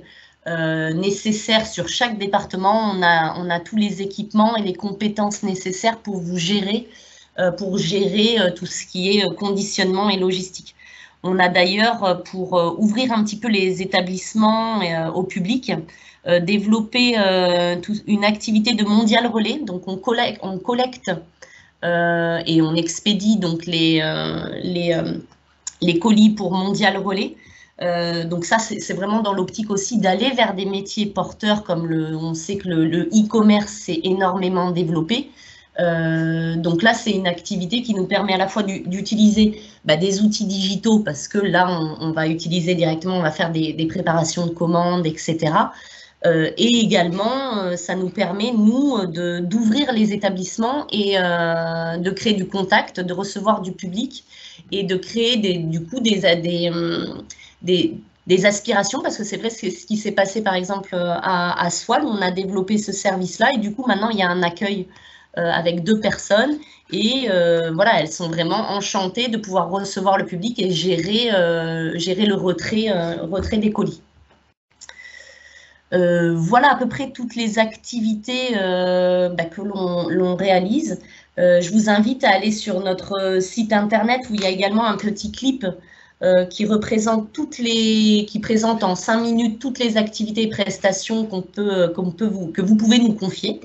nécessaire sur chaque département. On a tous les équipements et les compétences nécessaires pour vous gérer, tout ce qui est conditionnement et logistique. On a d'ailleurs, pour ouvrir un petit peu les établissements au public, développé une activité de mondial relais. Donc, on collecte et on expédie donc les colis pour mondial relais. Donc ça, c'est vraiment dans l'optique aussi d'aller vers des métiers porteurs, comme on sait que le e-commerce s'est énormément développé. Donc là, c'est une activité qui nous permet à la fois d'utiliser des outils digitaux, parce que là, on va utiliser directement, on va faire des préparations de commandes, etc. Et également, ça nous permet, nous, d'ouvrir les établissements et de créer du contact, de recevoir du public et de créer du coup des aspirations, parce que c'est vrai ce qui s'est passé par exemple à Soile, on a développé ce service-là et du coup maintenant il y a un accueil avec 2 personnes et voilà, elles sont vraiment enchantées de pouvoir recevoir le public et gérer le retrait des colis. Voilà à peu près toutes les activités que l'on réalise. Je vous invite à aller sur notre site internet où il y a également un petit clip qui présente en 5 minutes toutes les activités et prestations que vous pouvez nous confier.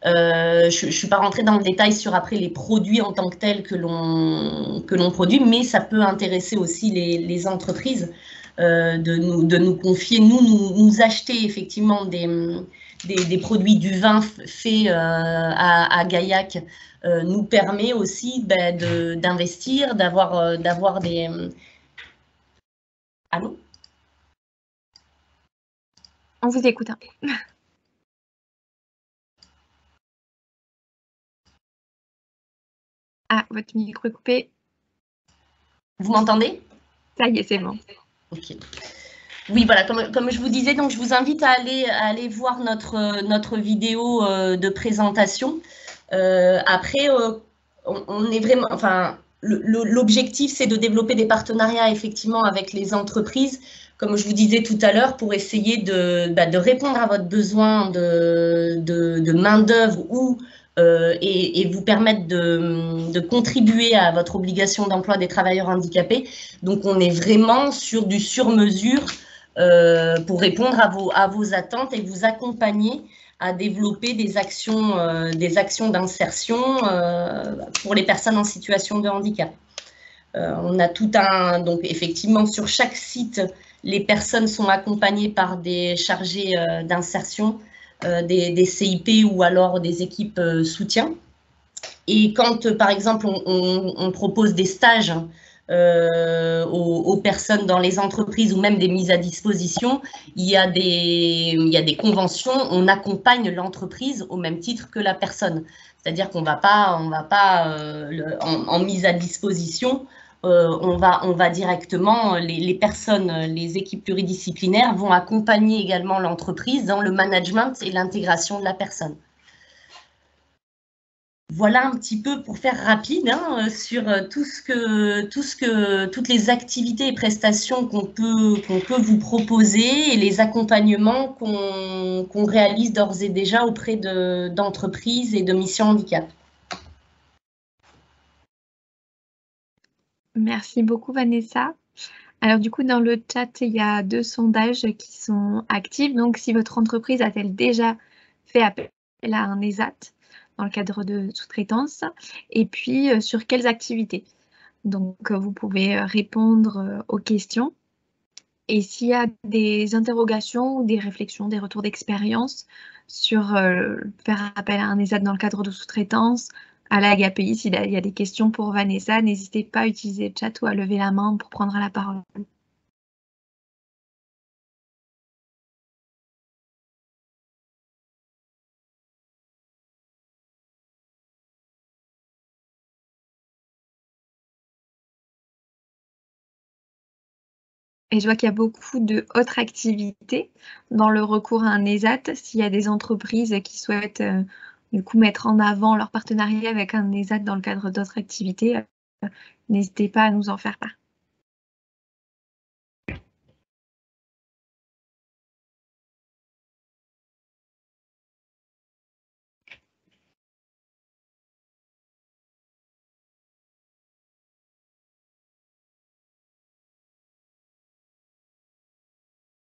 Je ne suis pas rentrée dans le détail sur après les produits en tant que tels que l'on produit, mais ça peut intéresser aussi les entreprises de nous confier, nous acheter effectivement des produits du vin fait à Gaillac nous permet aussi d'investir, d'avoir des... Allô ? On vous écoute. Ah, votre micro est coupé. Vous m'entendez ? Ça y est, c'est bon. Ok. Oui, voilà, comme je vous disais, donc je vous invite à aller voir notre vidéo de présentation. Après, on est vraiment, enfin, l'objectif, c'est de développer des partenariats effectivement avec les entreprises, comme je vous disais tout à l'heure, pour essayer de répondre à votre besoin de main-d'œuvre et vous permettre de contribuer à votre obligation d'emploi des travailleurs handicapés. Donc, on est vraiment sur du sur-mesure pour répondre à vos attentes et vous accompagner à développer des actions d'insertion pour les personnes en situation de handicap. On a donc effectivement sur chaque site, les personnes sont accompagnées par des chargés d'insertion, des CIP ou alors des équipes soutien. Et quand, par exemple, on propose des stages aux personnes dans les entreprises ou même des mises à disposition, il y a des conventions, on accompagne l'entreprise au même titre que la personne. C'est-à-dire qu'on ne va pas en mise à disposition, on va directement, les personnes, les équipes pluridisciplinaires vont accompagner également l'entreprise dans le management et l'intégration de la personne. Voilà un petit peu pour faire rapide sur toutes les activités et prestations qu'on peut vous proposer et les accompagnements qu'on réalise d'ores et déjà auprès d'entreprises et de missions handicap. Merci beaucoup Vanessa. Alors du coup, dans le chat, il y a 2 sondages qui sont actifs. Donc, si votre entreprise a-t-elle déjà fait appel à un ESAT ? dans le cadre de sous-traitance, et puis sur quelles activités. Donc, vous pouvez répondre aux questions. Et s'il y a des interrogations ou des réflexions, des retours d'expérience sur faire appel à un ESAT dans le cadre de sous-traitance, à la GAPI, s'il y a des questions pour Vanessa, n'hésitez pas à utiliser le chat ou à lever la main pour prendre la parole. Et je vois qu'il y a beaucoup d'autres activités dans le recours à un ESAT. S'il y a des entreprises qui souhaitent du coup mettre en avant leur partenariat avec un ESAT dans le cadre d'autres activités, n'hésitez pas à nous en faire part.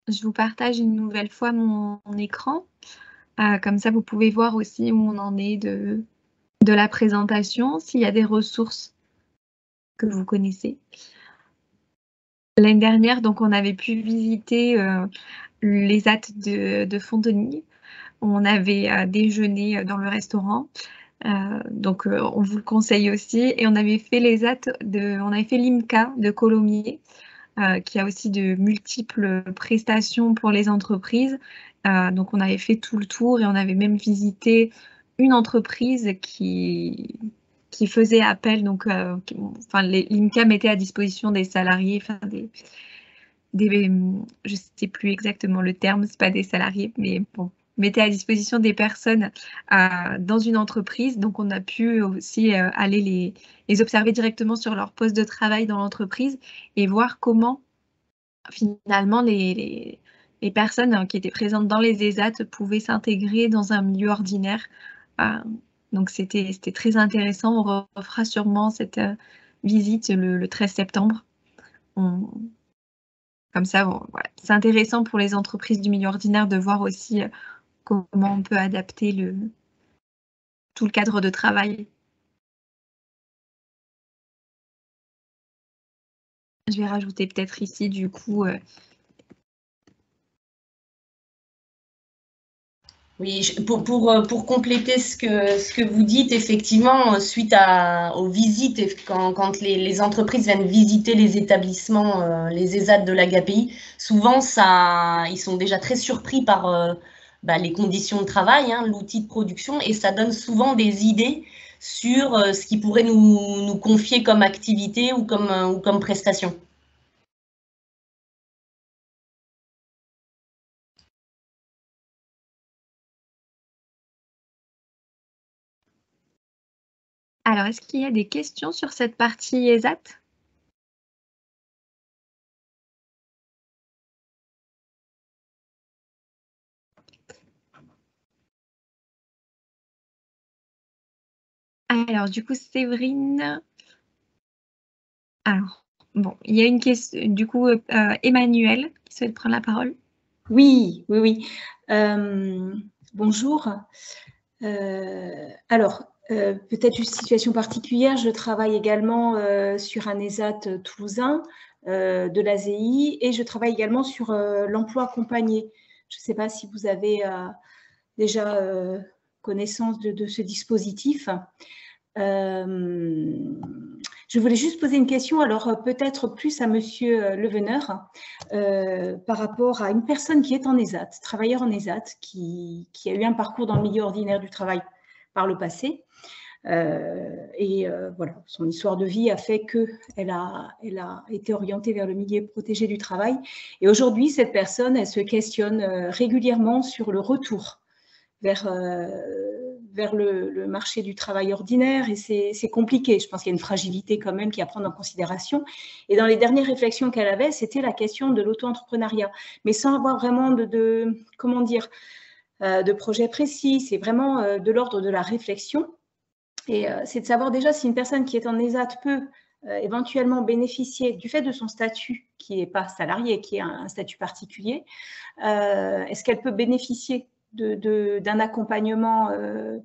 Je vous partage une nouvelle fois mon écran. Comme ça, vous pouvez voir aussi où on en est de la présentation, s'il y a des ressources que vous connaissez. L'année dernière, donc, on avait pu visiter les ESAT de Fontenay. On avait déjeuné dans le restaurant. Donc, on vous le conseille aussi. Et on avait fait on avait fait l'IMCA de Colomiers, qui a aussi de multiples prestations pour les entreprises. Donc, on avait fait tout le tour et on avait même visité une entreprise qui faisait appel. Donc, l'IMCA mettait à disposition des salariés, je ne sais plus exactement le terme, c'est pas des salariés, mais bon, mettait à disposition des personnes dans une entreprise. Donc, on a pu aussi aller les observer directement sur leur poste de travail dans l'entreprise et voir comment finalement les personnes qui étaient présentes dans les ESAT pouvaient s'intégrer dans un milieu ordinaire. Donc, c'était très intéressant. On refera sûrement cette visite le 13 septembre. Comme ça, voilà. C'est intéressant pour les entreprises du milieu ordinaire de voir aussi comment on peut adapter tout le cadre de travail. Je vais rajouter peut-être ici, du coup. Oui, pour compléter ce que vous dites, effectivement, suite aux visites, et quand les entreprises viennent visiter les établissements, les ESAT de la GAPI, souvent, ils sont déjà très surpris par les conditions de travail, hein, l'outil de production, et ça donne souvent des idées sur ce qu'ils pourraient nous confier comme activité ou comme prestation. Alors, est-ce qu'il y a des questions sur cette partie ESAT ? Alors, du coup, Séverine. Alors, bon, il y a une question, du coup, Emmanuel qui souhaite prendre la parole. Oui. Bonjour. Alors, peut-être une situation particulière. Je travaille également sur un ESAT toulousain de l'ASEI et je travaille également sur l'emploi accompagné. Je ne sais pas si vous avez déjà connaissance de ce dispositif. Je voulais juste poser une question, alors peut-être plus à Monsieur Leveneur, par rapport à une personne qui est en ESAT, travailleur en ESAT, qui a eu un parcours dans le milieu ordinaire du travail par le passé. Voilà, son histoire de vie a fait qu'elle a été orientée vers le milieu protégé du travail. Et aujourd'hui, cette personne, elle se questionne régulièrement sur le retour vers le marché du travail ordinaire et c'est compliqué. Je pense qu'il y a une fragilité quand même qu'il y a à prendre en considération. Et dans les dernières réflexions qu'elle avait, c'était la question de l'auto-entrepreneuriat, mais sans avoir vraiment de projet précis. C'est vraiment de l'ordre de la réflexion. Et c'est de savoir déjà si une personne qui est en ESAT peut éventuellement bénéficier du fait de son statut, qui n'est pas salarié, qui est un statut particulier, est-ce qu'elle peut bénéficier d'un accompagnement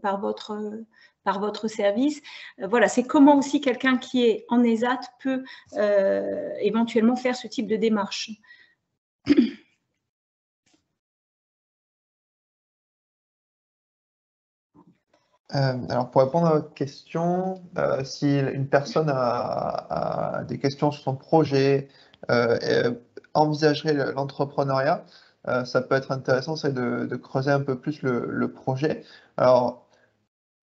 par votre service. Voilà, c'est comment aussi quelqu'un qui est en ESAT peut éventuellement faire ce type de démarche. Alors, pour répondre à votre question, si une personne a des questions sur son projet, envisagerait l'entrepreneuriat, ça peut être intéressant, c'est de creuser un peu plus le projet. Alors,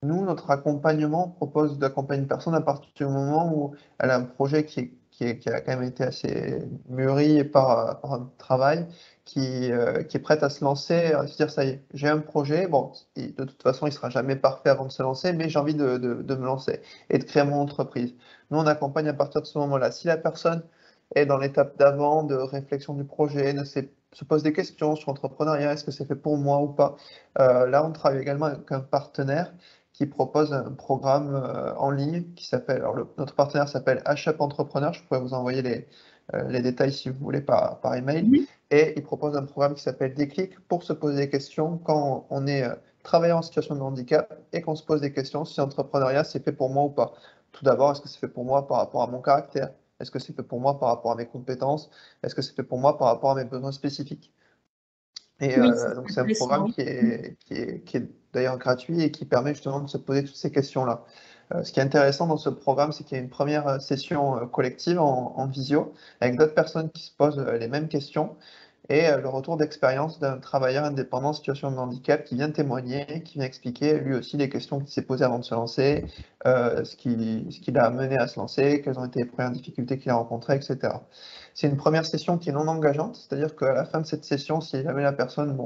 nous, notre accompagnement propose d'accompagner une personne à partir du moment où elle a un projet qui a quand même été assez mûri par un travail, qui est prête à se lancer, à se dire, ça y est, j'ai un projet, bon, de toute façon, il ne sera jamais parfait avant de se lancer, mais j'ai envie de me lancer et de créer mon entreprise. Nous, on accompagne à partir de ce moment-là. Si la personne est dans l'étape d'avant, de réflexion du projet, se pose des questions sur l'entrepreneuriat, est-ce que c'est fait pour moi ou pas, là, on travaille également avec un partenaire qui propose un programme en ligne qui s'appelle, alors notre partenaire s'appelle HUP Entrepreneur, je pourrais vous envoyer les détails si vous voulez par email, et il propose un programme qui s'appelle Déclic pour se poser des questions quand on est travailleur en situation de handicap et qu'on se pose des questions si l'entrepreneuriat c'est fait pour moi ou pas. Tout d'abord, est-ce que c'est fait pour moi par rapport à mon caractère? Est-ce que c'est fait pour moi par rapport à mes compétences? Est-ce que c'est fait pour moi par rapport à mes besoins spécifiques? Et Oui, donc c'est un programme qui est d'ailleurs gratuit et qui permet justement de se poser toutes ces questions-là. Ce qui est intéressant dans ce programme, c'est qu'il y a une première session collective en visio avec d'autres personnes qui se posent les mêmes questions et le retour d'expérience d'un travailleur indépendant en situation de handicap qui vient témoigner, qui vient expliquer lui aussi les questions qu'il s'est posées avant de se lancer, ce qui l'a amené à se lancer, quelles ont été les premières difficultés qu'il a rencontrées, etc. C'est une première session qui est non engageante, c'est-à-dire qu'à la fin de cette session, si jamais la personne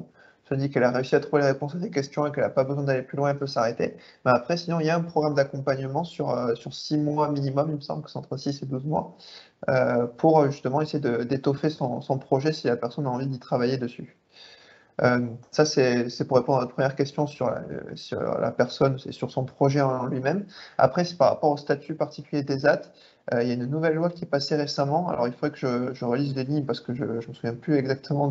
se dit qu'elle a réussi à trouver les réponses à des questions et qu'elle n'a pas besoin d'aller plus loin, elle peut s'arrêter. Mais après, sinon, il y a un programme d'accompagnement sur 6 mois minimum, il me semble que c'est entre 6 et 12 mois, pour justement essayer d'étoffer son projet si la personne a envie d'y travailler dessus. Ça, c'est pour répondre à votre première question sur la personne et sur son projet en lui-même. Après, c'est par rapport au statut particulier des ESAT. Il y a une nouvelle loi qui est passée récemment. Alors, il faudrait que je relise les lignes parce que je ne me souviens plus exactement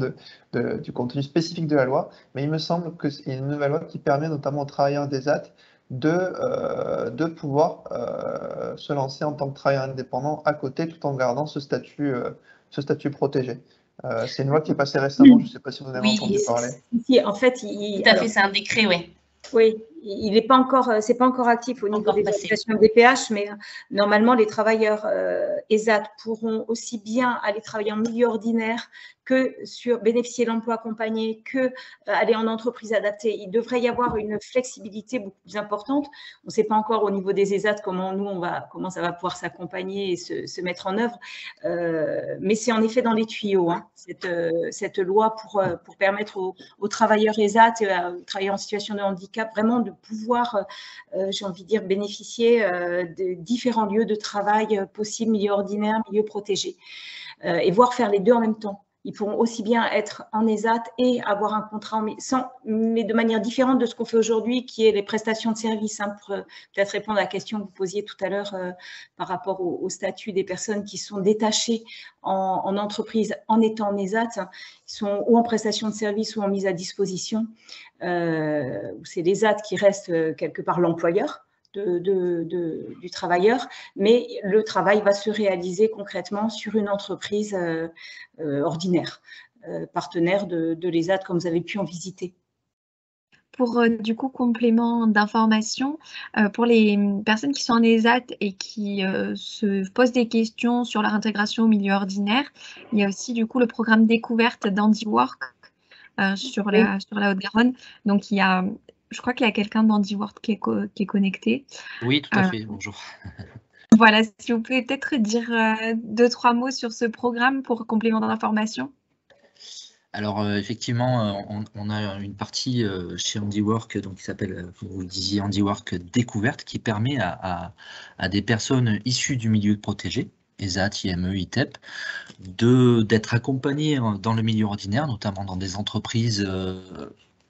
du contenu spécifique de la loi. Mais il me semble qu'il y a une nouvelle loi qui permet notamment aux travailleurs des ESAT de pouvoir se lancer en tant que travailleur indépendant à côté tout en gardant ce statut protégé. C'est une loi qui est passée récemment, je ne sais pas si vous en avez entendu parler. Si, en fait, tout à fait, c'est un décret, oui. Oui, il n'est pas encore, c'est pas encore actif au niveau des associations DPH, mais normalement les travailleurs ESAT pourront aussi bien aller travailler en milieu ordinaire que bénéficier de l'emploi accompagné, que aller en entreprise adaptée. Il devrait y avoir une flexibilité beaucoup plus importante. On ne sait pas encore au niveau des ESAT comment ça va pouvoir s'accompagner et se mettre en œuvre, mais c'est en effet dans les tuyaux, hein, cette loi pour permettre aux travailleurs ESAT et aux travailleurs en situation de handicap vraiment de pouvoir, j'ai envie de dire, bénéficier de différents lieux de travail possibles, milieu ordinaire, milieu protégé, et voir faire les deux en même temps. Ils pourront aussi bien être en ESAT et avoir un contrat, mais de manière différente de ce qu'on fait aujourd'hui, qui est les prestations de services, hein, pour peut-être répondre à la question que vous posiez tout à l'heure par rapport au statut des personnes qui sont détachées en entreprise en étant en ESAT, hein, qui sont ou en prestation de services ou en mise à disposition. C'est l'ESAT qui reste quelque part l'employeur du travailleur, mais le travail va se réaliser concrètement sur une entreprise ordinaire, partenaire de l'ESAT, comme vous avez pu en visiter. Pour du coup, complément d'information, pour les personnes qui sont en ESAT et qui se posent des questions sur leur intégration au milieu ordinaire, il y a aussi du coup le programme découverte d'HandiWork sur la Haute-Garonne. Donc, je crois qu'il y a quelqu'un d'HandiWork qui est connecté. Oui, tout à fait, bonjour. Voilà, si vous pouvez peut-être dire 2-3 mots sur ce programme pour complément d'information. Alors effectivement, on a une partie chez HandiWork qui s'appelle, comme vous le disiez, HandiWork Découverte, qui permet à des personnes issues du milieu protégé, ESAT, IME, ITEP, d'être accompagnées dans le milieu ordinaire, notamment dans des entreprises.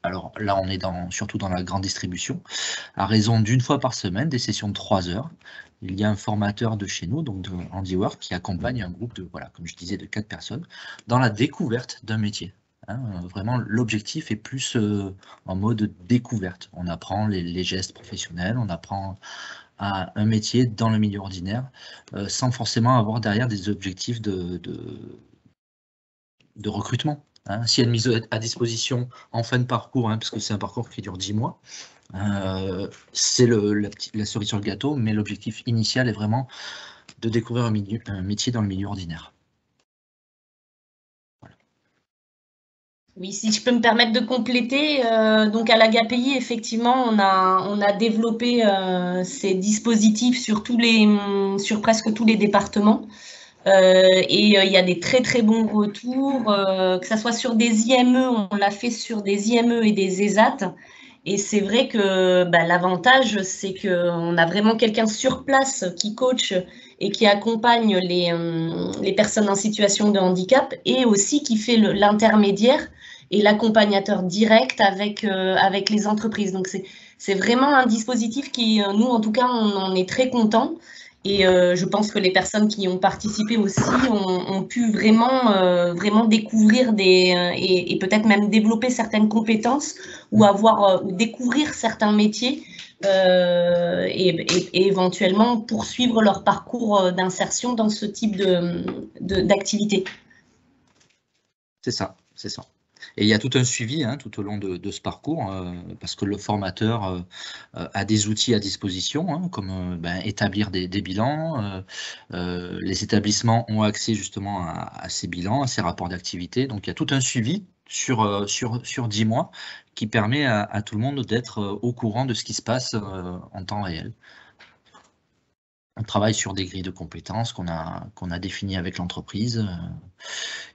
Alors là, on est surtout dans la grande distribution, à raison d'une fois par semaine, des sessions de 3 heures. Il y a un formateur de chez nous, donc de HandiWork, qui accompagne un groupe de, voilà, comme je disais, de 4 personnes dans la découverte d'un métier. hein. Vraiment, l'objectif est plus en mode découverte. On apprend les gestes professionnels, on apprend à un métier dans le milieu ordinaire, sans forcément avoir derrière des objectifs de recrutement. Hein. S'il y a une mise à disposition en fin de parcours, hein, parce que c'est un parcours qui dure 10 mois, c'est la cerise sur le gâteau, mais l'objectif initial est vraiment de découvrir un métier dans le milieu ordinaire. Voilà. Oui, si je peux me permettre de compléter, donc à l'AGAPI, effectivement, on a développé ces dispositifs sur presque tous les départements. Et il y a des très très bons retours, que ce soit sur des IME, on l'a fait sur des IME et des ESAT. Et c'est vrai que l'avantage, c'est qu'on a vraiment quelqu'un sur place qui coach et qui accompagne les personnes en situation de handicap et aussi qui fait l'intermédiaire et l'accompagnateur direct avec les entreprises. Donc, c'est vraiment un dispositif qui, nous, en tout cas, on en est très contents. Et je pense que les personnes qui ont participé aussi ont pu vraiment découvrir et peut-être même développer certaines compétences ou découvrir certains métiers et éventuellement poursuivre leur parcours d'insertion dans ce type d'activité. C'est ça, c'est ça. Et il y a tout un suivi tout au long de ce parcours, parce que le formateur a des outils à disposition, comme établir des bilans. Les établissements ont accès justement à ces bilans, à ces rapports d'activité. Donc il y a tout un suivi sur 10 mois qui permet à tout le monde d'être au courant de ce qui se passe en temps réel. On travaille sur des grilles de compétences qu'on a définies avec l'entreprise.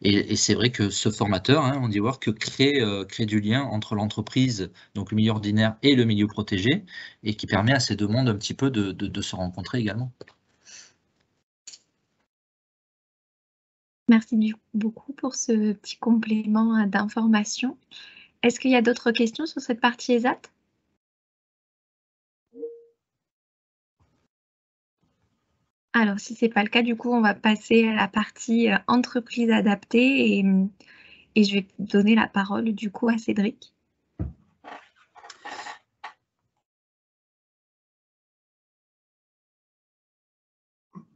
Et c'est vrai que ce formateur, Handiwork, crée du lien entre l'entreprise, donc le milieu ordinaire et le milieu protégé, et qui permet à ces deux mondes un petit peu de se rencontrer également. Merci beaucoup pour ce petit complément d'information. Est-ce qu'il y a d'autres questions sur cette partie ESAT ? Alors, si ce n'est pas le cas, du coup, on va passer à la partie entreprise adaptée et je vais donner la parole du coup à Cédric.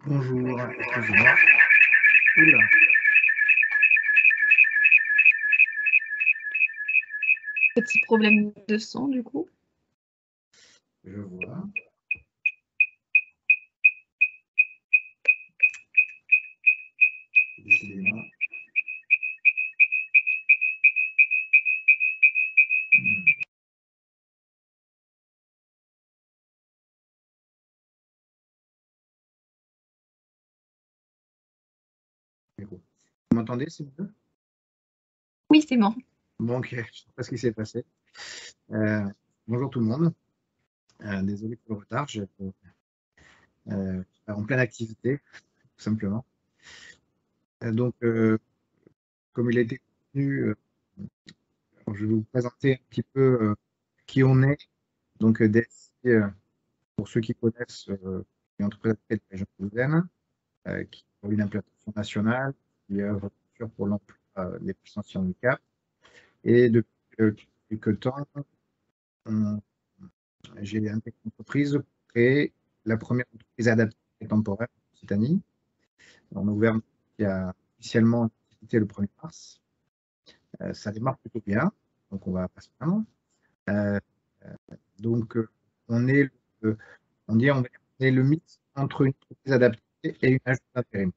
Bonjour, excusez-moi. Oula. Petit problème de son, du coup. Je vois. Décidément. Vous m'entendez, c'est mieux? Oui, c'est bon. Bon, ok, je ne sais pas ce qui s'est passé. Bonjour tout le monde. Désolé pour le retard, je suis en pleine activité, tout simplement. Donc, comme il a été connu, je vais vous présenter un petit peu qui on est. Donc, DSI, pour ceux qui connaissent, une entreprise de la région toulousaine, qui a une implantation nationale, qui œuvre pour l'emploi des personnes en handicap. Et depuis quelques temps, j'ai intégré une entreprise pour créer la première entreprise adaptée et temporaire en Occitanie. On a ouvert qui a officiellement activité le 1er mars. Ça démarre plutôt bien, donc on va pas se plaindre. Donc on est le mix entre une entreprise adaptée et une agence d'intérim.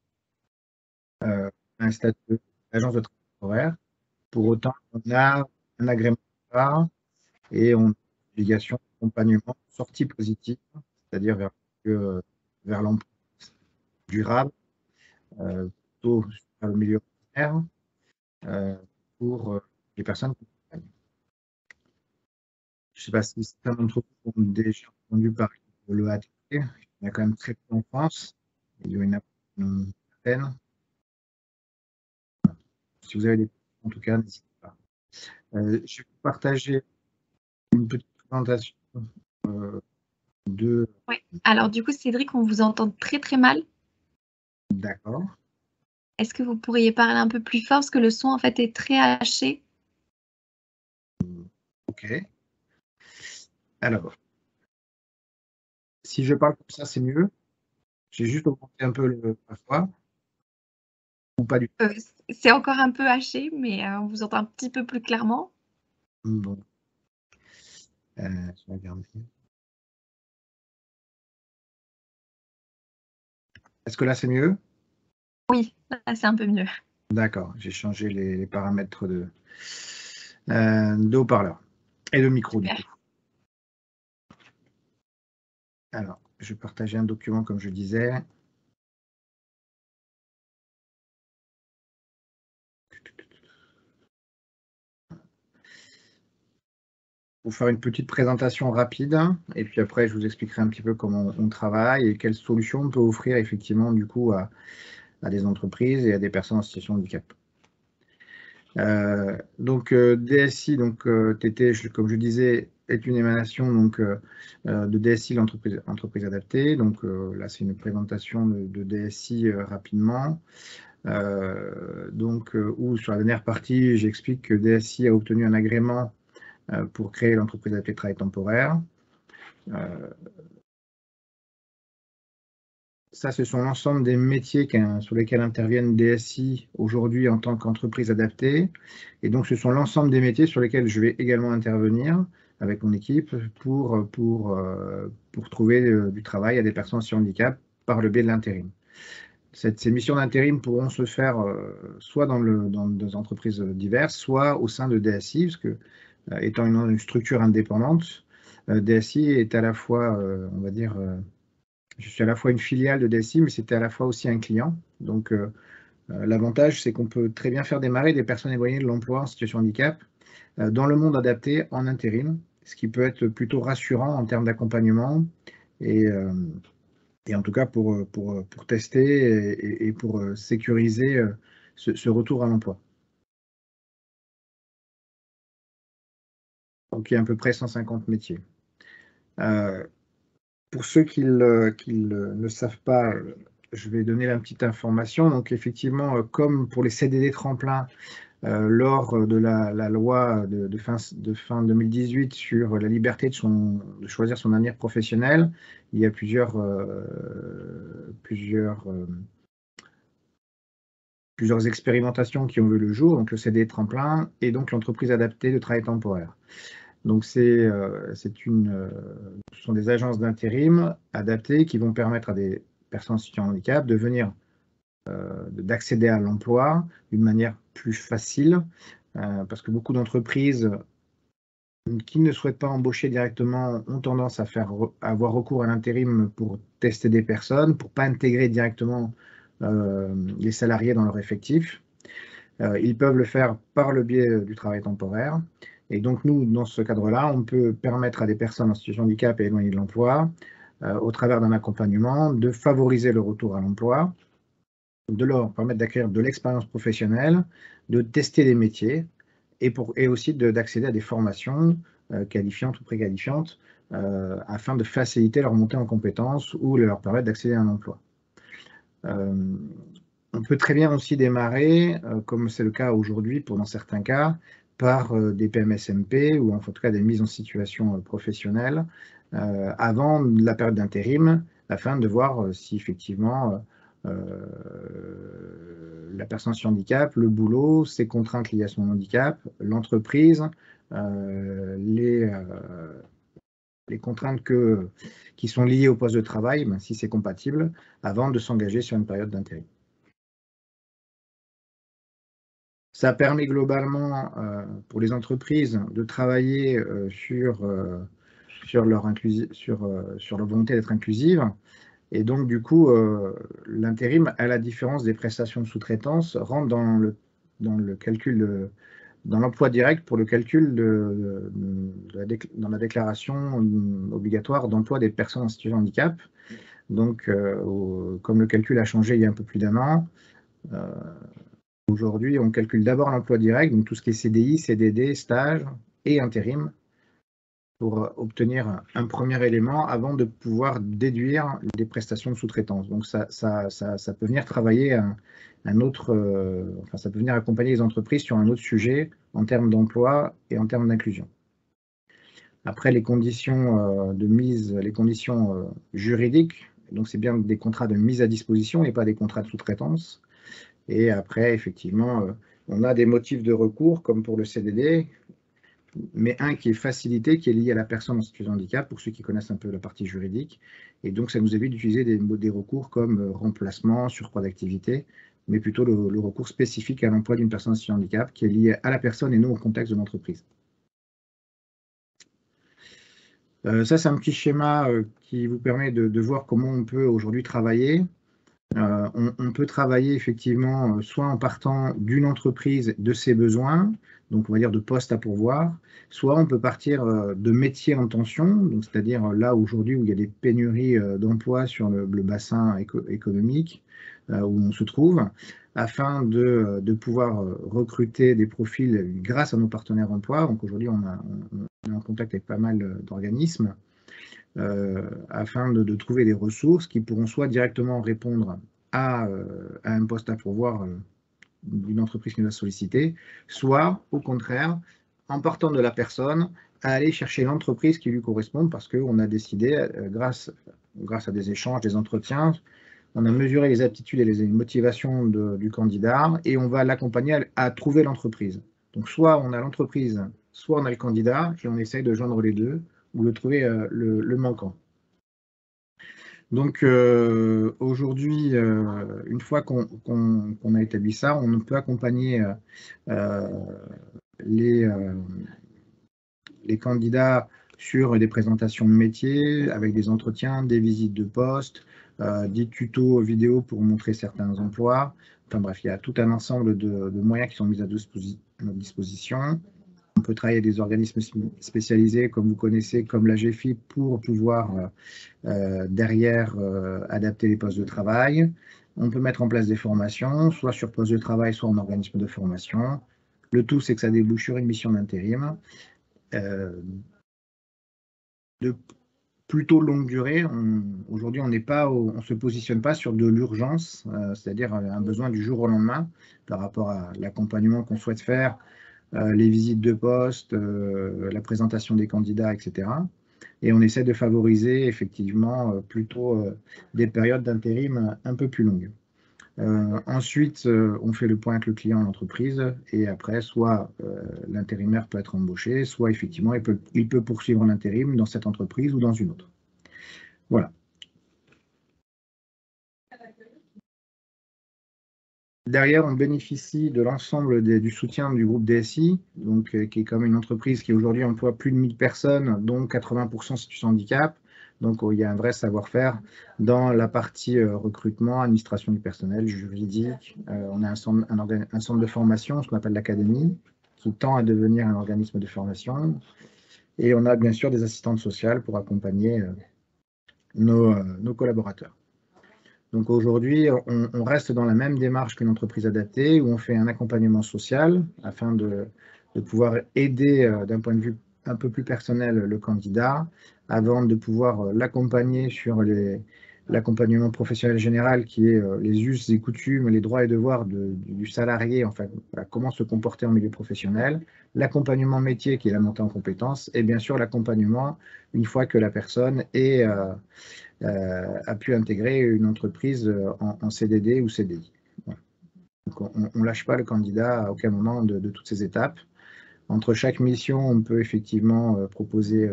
Un statut d'agence de travail temporaire. Pour autant, on a un agrément de part et on a une obligation d'accompagnement sortie positive, c'est-à-dire vers l'emploi durable, plutôt vers le milieu ordinaire, pour les personnes qui accompagnent. Je ne sais pas si certains d'entre vous ont déjà entendu parler de l'EAT. Il y a quand même très peu en France. Il y en a une vingtaine. Si vous avez des questions, en tout cas, n'hésitez pas. Je vais vous partager une petite présentation de... Oui, alors du coup, Cédric, on vous entend très très mal. D'accord. Est-ce que vous pourriez parler un peu plus fort parce que le son en fait est très haché? OK. Alors, si je parle comme ça, c'est mieux. J'ai juste augmenté un peu la voix. Ou pas du tout. C'est encore un peu haché, mais on vous entend un petit peu plus clairement. Bon. Je vais regarder. Est-ce que là, c'est mieux? Oui, là, c'est un peu mieux. D'accord, j'ai changé les paramètres de haut-parleur et de micro. Du coup. Alors, je vais partager un document comme je disais. Pour faire une petite présentation rapide, et puis après, je vous expliquerai un petit peu comment on travaille et quelles solutions on peut offrir effectivement du coup à des entreprises et à des personnes en situation de handicap. Donc DSI, donc TT, comme je disais, est une émanation donc, de DSI, l'entreprise adaptée. Donc là, c'est une présentation de DSI rapidement. Où sur la dernière partie, j'explique que DSI a obtenu un agrément pour créer l'entreprise adaptée de travail temporaire. Ça, ce sont l'ensemble des métiers sur lesquels interviennent DSI aujourd'hui en tant qu'entreprise adaptée. Et donc, ce sont l'ensemble des métiers sur lesquels je vais également intervenir avec mon équipe pour trouver du travail à des personnes sur handicap par le biais de l'intérim. Ces missions d'intérim pourront se faire soit dans des entreprises diverses, soit au sein de DSI, parce que étant une structure indépendante, DSI est à la fois, on va dire, je suis à la fois une filiale de DSI, mais c'était à la fois aussi un client. Donc, l'avantage, c'est qu'on peut très bien faire démarrer des personnes éloignées de l'emploi en situation de handicap dans le monde adapté en intérim, ce qui peut être plutôt rassurant en termes d'accompagnement et en tout cas pour tester et pour sécuriser ce retour à l'emploi. Donc, il y a à peu près 150 métiers. Pour ceux qui ne savent pas, je vais donner la petite information. Donc, effectivement, comme pour les CDD tremplin, lors de la loi de fin 2018 sur la liberté de choisir son avenir professionnel, il y a plusieurs expérimentations qui ont vu le jour, donc le CDD tremplin et donc l'entreprise adaptée de travail temporaire. Donc, ce sont des agences d'intérim adaptées qui vont permettre à des personnes en situation de handicap d'accéder à l'emploi d'une manière plus facile, parce que beaucoup d'entreprises qui ne souhaitent pas embaucher directement ont tendance à avoir recours à l'intérim pour tester des personnes, pour ne pas intégrer directement les salariés dans leur effectif. Ils peuvent le faire par le biais du travail temporaire. Et donc, nous, dans ce cadre-là, on peut permettre à des personnes en situation de handicap et éloignées de l'emploi, au travers d'un accompagnement, de favoriser le retour à l'emploi, de leur permettre d'acquérir de l'expérience professionnelle, de tester les métiers et aussi d'accéder à des formations qualifiantes ou préqualifiantes afin de faciliter leur montée en compétences ou leur permettre d'accéder à un emploi. On peut très bien aussi démarrer, comme c'est le cas aujourd'hui dans certains cas, par des PMSMP ou en tout cas des mises en situation professionnelle avant la période d'intérim, afin de voir si effectivement la personne sur handicap, le boulot, ses contraintes liées à son handicap, l'entreprise, les contraintes qui sont liées au poste de travail, si c'est compatible, avant de s'engager sur une période d'intérim. Ça permet globalement pour les entreprises de travailler sur leur volonté d'être inclusive. Et donc, du coup, l'intérim, à la différence des prestations de sous-traitance, rentre dans le calcul, dans l'emploi direct pour le calcul dans la déclaration obligatoire d'emploi des personnes en situation de handicap. Donc, comme le calcul a changé il y a un peu plus d'un an, aujourd'hui, on calcule d'abord l'emploi direct, donc tout ce qui est CDI, CDD, stage et intérim, pour obtenir un premier élément avant de pouvoir déduire les prestations de sous-traitance. Donc, ça peut venir travailler ça peut venir accompagner les entreprises sur un autre sujet en termes d'emploi et en termes d'inclusion. Après, les conditions juridiques, donc c'est bien des contrats de mise à disposition et pas des contrats de sous-traitance. Et après, effectivement, on a des motifs de recours comme pour le CDD, mais un qui est facilité, qui est lié à la personne en situation de handicap, pour ceux qui connaissent un peu la partie juridique. Et donc, ça nous évite d'utiliser des recours comme remplacement, surcroît d'activité, mais plutôt le recours spécifique à l'emploi d'une personne en situation de handicap qui est lié à la personne et non au contexte de l'entreprise. Ça, c'est un petit schéma qui vous permet de voir comment on peut aujourd'hui travailler. On peut travailler effectivement soit en partant d'une entreprise, de ses besoins, donc on va dire de postes à pourvoir, soit on peut partir de métiers en tension, c'est-à-dire là aujourd'hui où il y a des pénuries d'emplois sur le bassin économique où on se trouve, afin de pouvoir recruter des profils grâce à nos partenaires emploi. Donc aujourd'hui on est en contact avec pas mal d'organismes afin de trouver des ressources qui pourront soit directement répondre à un poste à pourvoir d'une entreprise qui nous a sollicité, soit au contraire, en partant de la personne, à aller chercher l'entreprise qui lui correspond parce qu'on a décidé, grâce à des échanges, des entretiens, on a mesuré les aptitudes et les motivations du candidat et on va l'accompagner à trouver l'entreprise. Donc soit on a l'entreprise, soit on a le candidat et on essaye de joindre les deux ou de trouver le manquant. Donc aujourd'hui, une fois qu'on a établi ça, on peut accompagner les candidats sur des présentations de métiers, avec des entretiens, des visites de poste, des tutos vidéo pour montrer certains emplois. Enfin bref, il y a tout un ensemble de moyens qui sont mis à notre disposition. On peut travailler avec des organismes spécialisés, comme vous connaissez, comme la GFIP, pour pouvoir derrière adapter les postes de travail. On peut mettre en place des formations, soit sur poste de travail, soit en organisme de formation. Le tout, c'est que ça débouche sur une mission d'intérim de plutôt longue durée. Aujourd'hui, on ne se positionne pas sur de l'urgence, c'est-à-dire un besoin du jour au lendemain par rapport à l'accompagnement qu'on souhaite faire, les visites de poste, la présentation des candidats, etc. Et on essaie de favoriser effectivement plutôt des périodes d'intérim un peu plus longues. Ensuite, on fait le point avec le client en entreprise et après, soit l'intérimaire peut être embauché, soit effectivement, il peut poursuivre l'intérim dans cette entreprise ou dans une autre. Voilà. Derrière, on bénéficie de l'ensemble du soutien du groupe DSI, donc, qui est comme une entreprise qui aujourd'hui emploie plus de 1000 personnes, dont 80% en situation de handicap. Donc, il y a un vrai savoir-faire dans la partie recrutement, administration du personnel, juridique. On a un centre de formation, ce qu'on appelle l'académie, qui tend à devenir un organisme de formation. Et on a bien sûr des assistantes sociales pour accompagner nos collaborateurs. Donc aujourd'hui, on reste dans la même démarche qu'une entreprise adaptée, où on fait un accompagnement social afin de pouvoir aider d'un point de vue un peu plus personnel le candidat, avant de pouvoir l'accompagner sur l'accompagnement professionnel général, qui est les us et coutumes, les droits et devoirs du salarié, enfin, voilà, comment se comporter en milieu professionnel, l'accompagnement métier, qui est la montée en compétences, et bien sûr l'accompagnement une fois que la personne a pu intégrer une entreprise en CDD ou CDI. Voilà. Donc on ne lâche pas le candidat à aucun moment de toutes ces étapes. Entre chaque mission, on peut effectivement proposer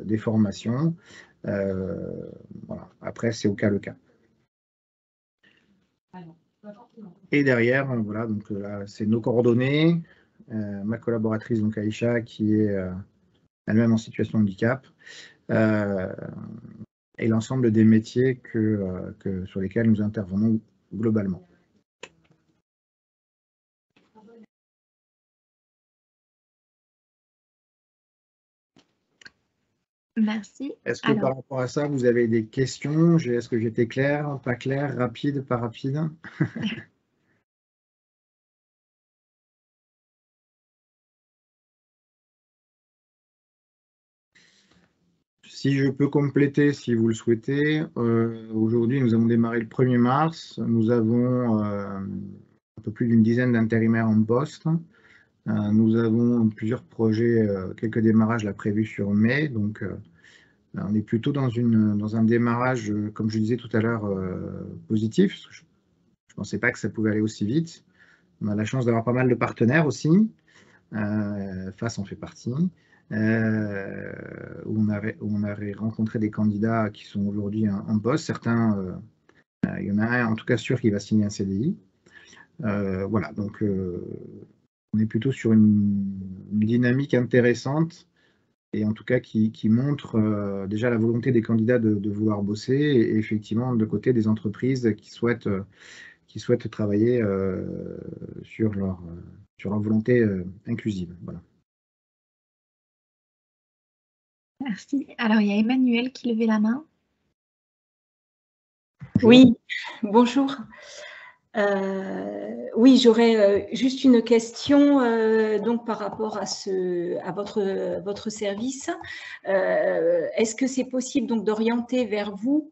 des formations. Voilà. Après, c'est au cas le cas. Et derrière, voilà, donc là, c'est nos coordonnées. Ma collaboratrice, donc Aïcha, qui est elle-même en situation de handicap. Et l'ensemble des métiers sur lesquels nous intervenons globalement. Merci. Est-ce que par rapport à ça, vous avez des questions? Est-ce que j'étais clair, pas clair, rapide, pas rapide? Si je peux compléter, si vous le souhaitez, aujourd'hui, nous avons démarré le 1er mars. Nous avons un peu plus d'une dizaine d'intérimaires en poste. Nous avons plusieurs projets, quelques démarrages là, prévus sur mai. Donc, on est plutôt dans un démarrage, comme je disais tout à l'heure, positif. Je ne pensais pas que ça pouvait aller aussi vite. On a la chance d'avoir pas mal de partenaires aussi. FAS en fait partie. Où on avait rencontré des candidats qui sont aujourd'hui en poste. Certains, il y en a un en tout cas sûr qui va signer un CDI. Voilà, donc on est plutôt sur une dynamique intéressante et en tout cas qui montre déjà la volonté des candidats de vouloir bosser et effectivement de côté des entreprises qui souhaitent travailler sur leur volonté inclusive. Voilà. Merci. Alors, il y a Emmanuel qui levait la main. Oui, bonjour. Oui, j'aurais juste une question donc par rapport à votre service. Est-ce que c'est possible donc d'orienter vers vous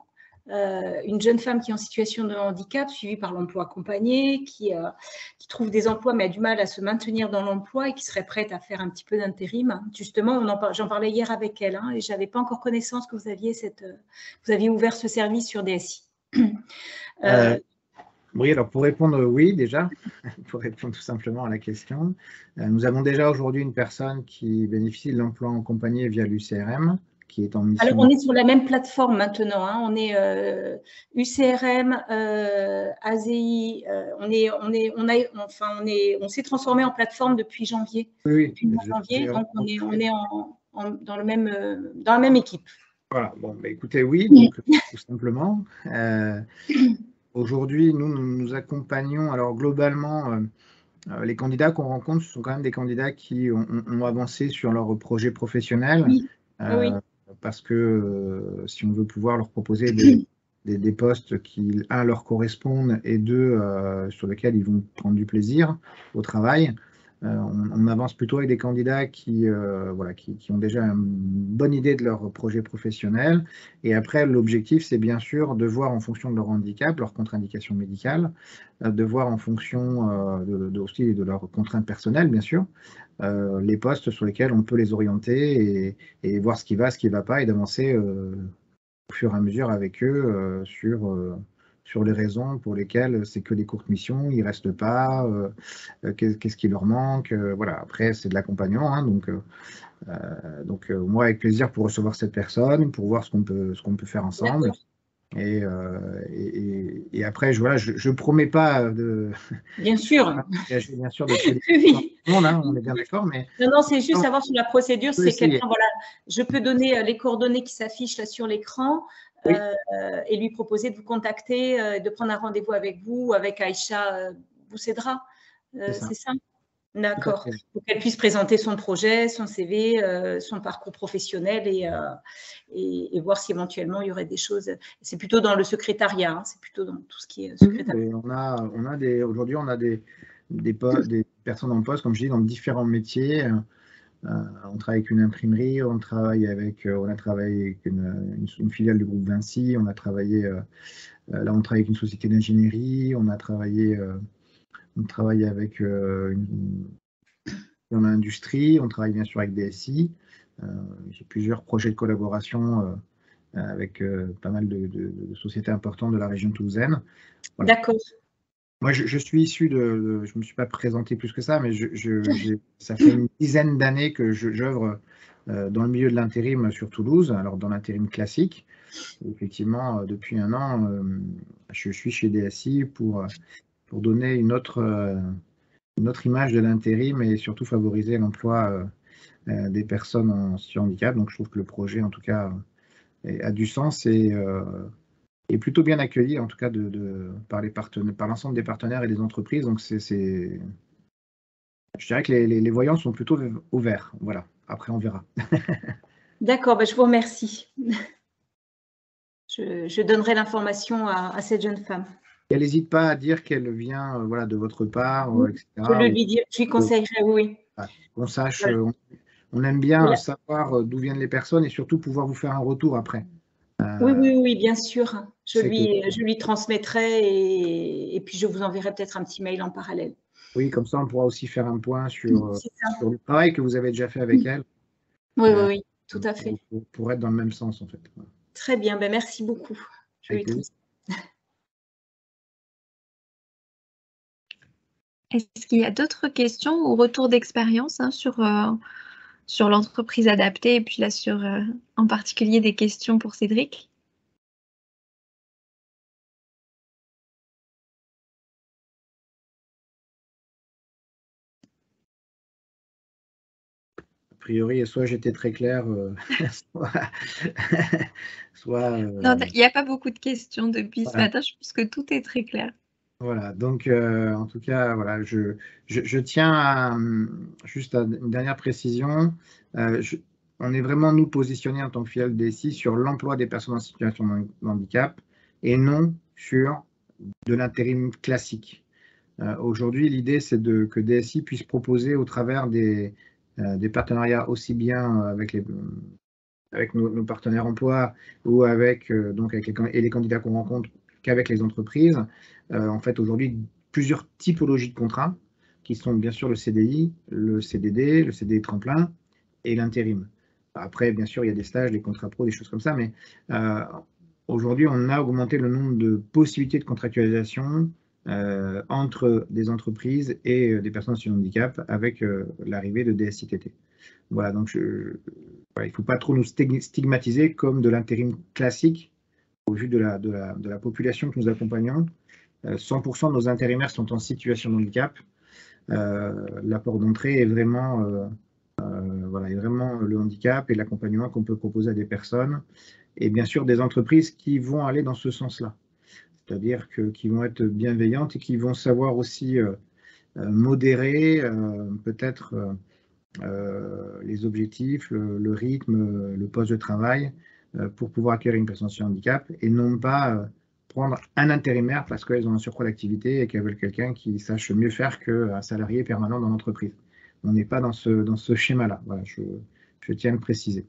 une jeune femme qui est en situation de handicap, suivie par l'emploi accompagné, qui trouve des emplois mais a du mal à se maintenir dans l'emploi et qui serait prête à faire un petit peu d'intérim? Justement, j'en parlais hier avec elle et je n'avais pas encore connaissance que vous aviez ouvert ce service sur DSI. Oui, alors pour répondre, oui, déjà, pour répondre tout simplement à la question, nous avons déjà aujourd'hui une personne qui bénéficie de l'emploi accompagné via l'UCRM, qui est en mission. Alors, on est sur la même plateforme maintenant, hein. On est UCRM, AZI, on s'est transformé en plateforme depuis janvier. Oui, depuis janvier, donc on est dans la même équipe. Voilà, bon, bah, écoutez, oui, donc tout simplement. Aujourd'hui, nous accompagnons, alors globalement, les candidats qu'on rencontre, ce sont quand même des candidats qui ont avancé sur leur projet professionnel. Oui. Oui. Parce que si on veut pouvoir leur proposer des postes qui, un, leur correspondent et deux, sur lesquels ils vont prendre du plaisir au travail, on avance plutôt avec des candidats qui ont déjà une bonne idée de leur projet professionnel. Et après, l'objectif, c'est bien sûr de voir en fonction de leur handicap, leur contre-indication médicale, de voir en fonction aussi de leurs contraintes personnelles, bien sûr, les postes sur lesquels on peut les orienter et voir ce qui va, ce qui ne va pas, et d'avancer au fur et à mesure avec eux sur les raisons pour lesquelles c'est que des courtes missions, ils ne restent pas, qu'est-ce qui leur manque. Voilà. Après, c'est de l'accompagnement, hein, donc moi, avec plaisir pour recevoir cette personne, pour voir ce qu'on peut faire ensemble. Et après, je promets pas de. Bien sûr. Bien sûr, de oui. On est bien d'accord, mais. Non, c'est juste savoir sur la procédure. C'est quelqu'un, voilà, je peux donner les coordonnées qui s'affichent là sur l'écran. Oui. Et lui proposer de vous contacter, de prendre un rendez-vous avec vous, avec Aïcha Boussedra. C'est ça? D'accord. Pour qu'elle puisse présenter son projet, son CV, son parcours professionnel et voir si éventuellement il y aurait des choses. C'est plutôt dans le secrétariat, hein, c'est plutôt dans tout ce qui est secrétariat. Aujourd'hui, on a des personnes en poste, comme je dis, dans différents métiers. On travaille avec une imprimerie, on a travaillé avec une filiale du groupe Vinci, on travaille avec une société d'ingénierie, on travaille avec dans l'industrie, on travaille bien sûr avec DSI. J'ai plusieurs projets de collaboration avec pas mal de sociétés importantes de la région toulousaine. Voilà. D'accord. Moi, je suis issu je ne me suis pas présenté plus que ça, mais ça fait une dizaine d'années que j'œuvre dans le milieu de l'intérim sur Toulouse, alors dans l'intérim classique. Effectivement, depuis un an, je suis chez DSI pour donner une autre image de l'intérim et surtout favoriser l'emploi des personnes en situation de handicap. Donc, je trouve que le projet, en tout cas, a du sens et est plutôt bien accueilli, en tout cas, par l'ensemble des partenaires et des entreprises. Donc, je dirais que les voyants sont plutôt ouverts. Voilà. Après, on verra. D'accord, je vous remercie. Je donnerai l'information à cette jeune femme. Elle n'hésite pas à dire qu'elle vient de votre part, etc. Je lui conseillerais, oui. Qu'on sache, voilà. On aime bien savoir d'où viennent les personnes et surtout pouvoir vous faire un retour après. Oui, bien sûr. Je lui transmettrai et puis je vous enverrai peut-être un petit mail en parallèle. Oui, comme ça, on pourra aussi faire un point sur C'est ça. le travail que vous avez déjà fait avec elle. Oui, tout à fait. Pour être dans le même sens, en fait. Très bien, ben, merci beaucoup. Je Avec lui plaisir. Est-ce qu'il y a d'autres questions ou retours d'expérience sur l'entreprise adaptée et puis là sur en particulier des questions pour Cédric? A priori, soit j'étais très clair, soit Non, il n'y a pas beaucoup de questions depuis ce voilà. matin. Je pense que tout est très clair. Voilà, donc en tout cas, voilà, je tiens à juste à une dernière précision. On est vraiment, nous, positionnés en tant que filiale DSI sur l'emploi des personnes en situation de handicap et non sur de l'intérim classique. Aujourd'hui, l'idée, c'est que DSI puisse proposer au travers des partenariats aussi bien avec nos partenaires emploi ou avec, donc avec les candidats qu'on rencontre qu'avec les entreprises. En fait, aujourd'hui, plusieurs typologies de contrats qui sont bien sûr le CDI, le CDD, le CDI tremplin et l'intérim. Après, bien sûr, il y a des stages, des contrats pro, des choses comme ça, mais aujourd'hui, on a augmenté le nombre de possibilités de contractualisation entre des entreprises et des personnes en situation de handicap avec l'arrivée de DSITT. Voilà, donc il ne faut pas trop nous stigmatiser comme de l'intérim classique au vu de la population que nous accompagnons. 100% de nos intérimaires sont en situation de handicap. L'apport d'entrée est vraiment, est vraiment le handicap et l'accompagnement qu'on peut proposer à des personnes. Et bien sûr, des entreprises qui vont aller dans ce sens-là. C'est-à-dire qui vont être bienveillantes et qui vont savoir aussi modérer peut-être les objectifs, le rythme, le poste de travail pour pouvoir acquérir une personne en situation de handicap et non pas prendre un intérimaire parce qu'elles ont un surcroît d'activité et qu'elles veulent quelqu'un qui sache mieux faire qu'un salarié permanent dans l'entreprise. On n'est pas dans ce schéma-là. Voilà, je tiens à le préciser.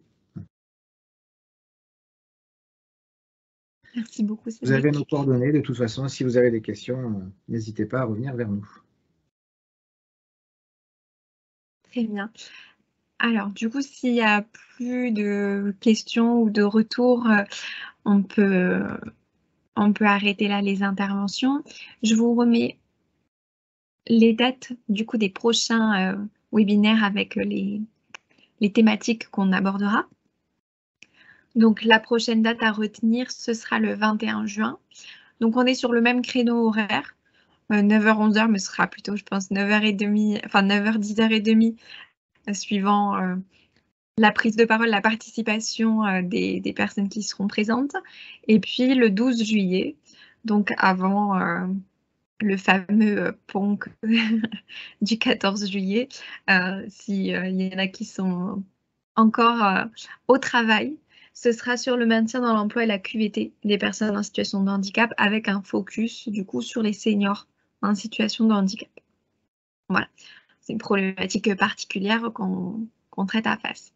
Merci beaucoup, Cédric. Vous avez nos coordonnées. De toute façon, si vous avez des questions, n'hésitez pas à revenir vers nous. Très bien. Alors, du coup, s'il n'y a plus de questions ou de retours, on peut arrêter là les interventions. Je vous remets les dates du coup des prochains webinaires avec les thématiques qu'on abordera. Donc, la prochaine date à retenir, ce sera le 21 juin. Donc, on est sur le même créneau horaire. 9h-11h, mais ce sera plutôt, je pense, 9h30, enfin 9h-10h30, suivant la prise de parole, la participation des personnes qui seront présentes. Et puis le 12 juillet, donc avant le fameux PONC du 14 juillet, s'il y en a qui sont encore au travail, ce sera sur le maintien dans l'emploi et la QVT des personnes en situation de handicap avec un focus du coup sur les seniors en situation de handicap. Voilà, c'est une problématique particulière qu'on traite à face.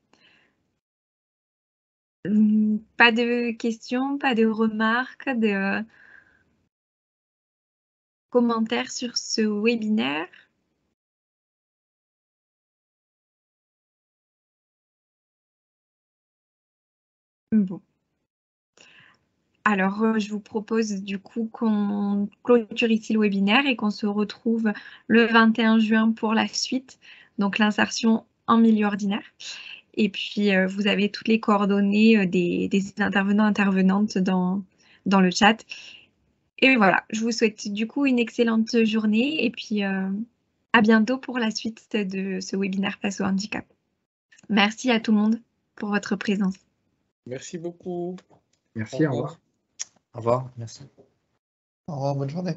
Pas de questions, pas de remarques, de commentaires sur ce webinaire? Bon. Alors, je vous propose du coup qu'on clôture ici le webinaire et qu'on se retrouve le 21 juin pour la suite, donc l'insertion en milieu ordinaire. Et puis, vous avez toutes les coordonnées des intervenants, intervenantes dans le chat. Et voilà, je vous souhaite du coup une excellente journée et puis à bientôt pour la suite de ce webinaire face au handicap. Merci à tout le monde pour votre présence. Merci beaucoup. Merci, au revoir. Au revoir, merci. Au revoir, bonne journée.